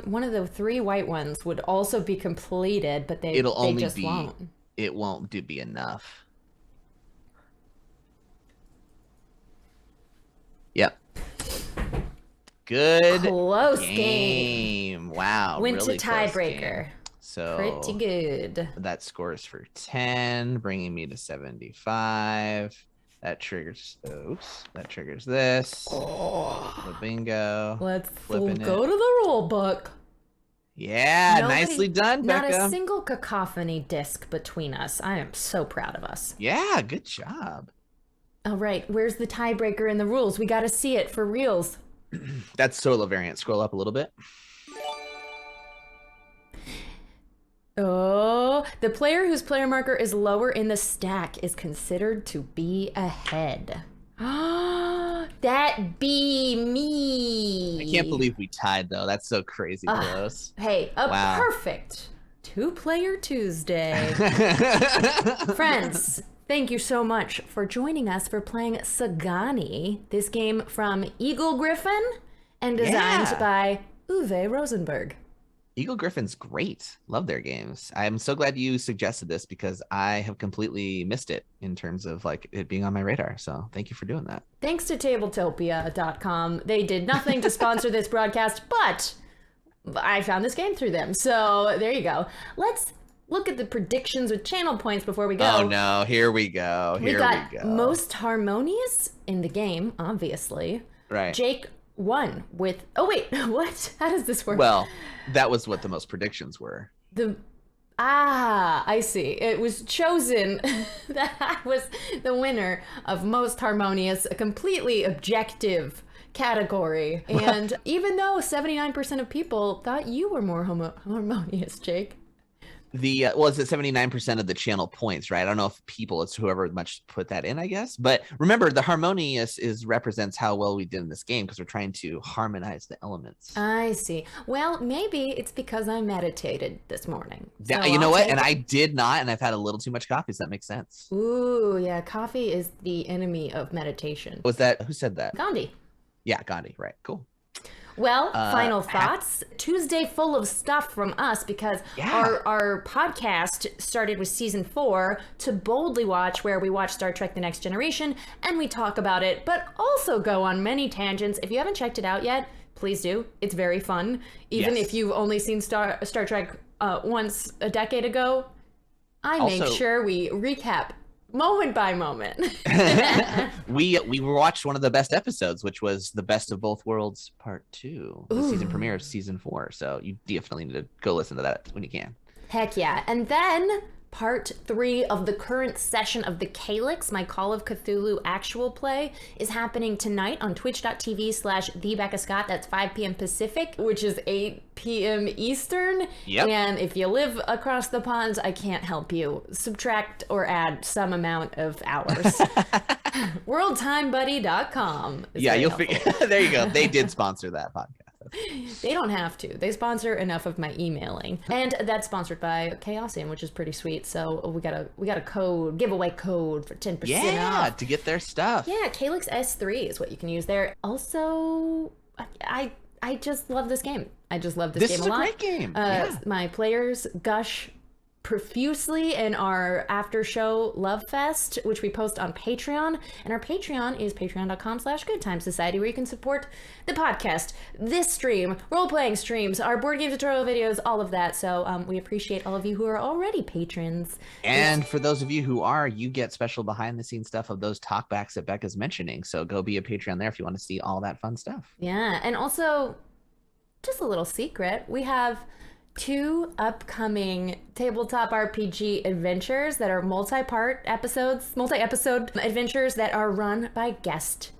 one of the 3 white ones would also be completed, but they just won't. It won't be enough. Yep. Good. Close game. Wow. Went really to tiebreaker. So pretty good. That scores for 10, bringing me to 75. That triggers this. Oh. The bingo. Let's go to the rule book. Yeah, nicely done, Becca. Not a single cacophony disc between us. I am so proud of us. Yeah, good job. All right, where's the tiebreaker in the rules? We got to see it for reals. That's solo variant. Scroll up a little bit. Oh, the player whose player marker is lower in the stack is considered to be ahead. That be me. I can't believe we tied, though. That's so crazy close. Hey, perfect 2-player Tuesday. Friends, thank you so much for joining us for playing Sagani, this game from Eagle-Gryphon and designed by Uwe Rosenberg. Eagle-Gryphon's great. Love their games. I'm so glad you suggested this because I have completely missed it in terms of like it being on my radar. So thank you for doing that. Thanks to Tabletopia.com. They did nothing to sponsor this broadcast, but I found this game through them. So there you go. Let's look at the predictions with channel points before we go. Oh no, here we go. We got most harmonious in the game, obviously. Right. Jake won with, oh wait, what? How does this work? Well, that was what the most predictions were. I see. It was chosen that I was the winner of most harmonious, a completely objective category. And even though 79% of people thought you were more harmonious, Jake. It's at 79% of the channel points, right? I don't know if people, it's whoever much put that in, I guess. But remember, the harmonious represents how well we did in this game because we're trying to harmonize the elements. I see. Well, maybe it's because I meditated this morning. Yeah, so you know what? And I did not, and I've had a little too much coffee, so that makes sense. Ooh, yeah. Coffee is the enemy of meditation. Was that, who said that? Gandhi. Yeah, Gandhi, right. Cool. Well, final thoughts. Tuesday full of stuff from us because our podcast started with season 4 to boldly watch, where we watch Star Trek The Next Generation and we talk about it, but also go on many tangents. If you haven't checked it out yet, please do. It's very fun. Even if you've only seen Star Trek once a decade ago, I make sure we recap moment by moment. we watched one of the best episodes, which was the Best of Both Worlds Part 2, the season premiere of season 4. So you definitely need to go listen to that when you can. Heck yeah. And then Part 3 of the current session of the Calyx, my Call of Cthulhu actual play, is happening tonight on twitch.tv/Becca Scott. That's 5 p.m. Pacific, which is 8 p.m. Eastern. Yep. And if you live across the ponds, I can't help you. Subtract or add some amount of hours. WorldTimeBuddy.com. Yeah, you'll figure. There you go. They did sponsor that podcast. They don't have to. They sponsor enough of my emailing, and that's sponsored by Chaosium, which is pretty sweet. So we got a giveaway code for 10% off to get their stuff. Yeah, Calyx S3 is what you can use there. Also, I just love this game. I just love this game a lot. This is a great game. My players gush profusely in our after show Love Fest, which we post on Patreon. And our Patreon is patreon.com/goodtimesociety, where you can support the podcast, this stream, role-playing streams, our board game tutorial videos, all of that. So we appreciate all of you who are already patrons. And for those of you who are, you get special behind-the-scenes stuff of those talkbacks that Becca's mentioning. So go be a Patreon there if you want to see all that fun stuff. Yeah, and also, just a little secret, we have 2 upcoming tabletop RPG adventures that are multi-episode adventures that are run by guest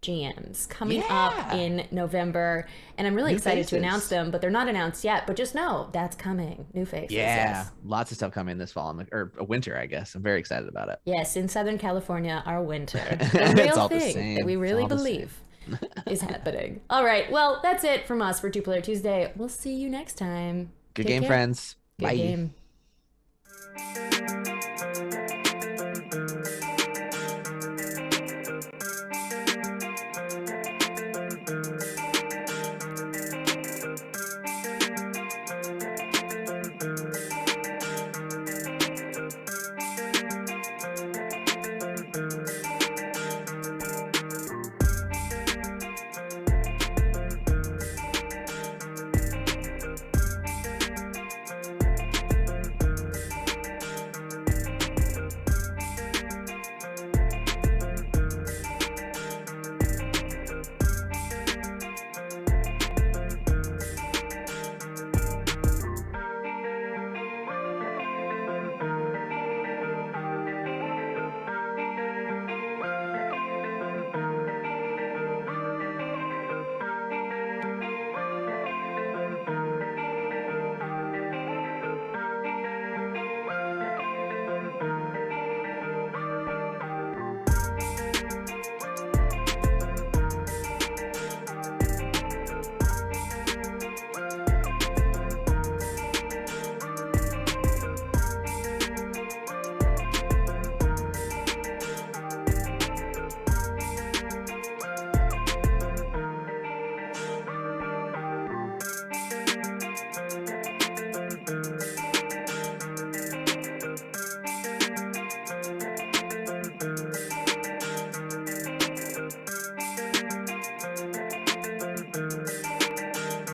GMs coming up in November. And I'm really excited to announce them, but they're not announced yet. But just know that's coming. New faces. Yeah, yes. Lots of stuff coming this fall, or winter, I guess. I'm very excited about it. Yes, in Southern California, our winter. The real It's all the thing same. that we really believe is happening. All right, well, that's it from us for Two Player Tuesday. We'll see you next time. Good Take game, care. friends. Good Bye. game.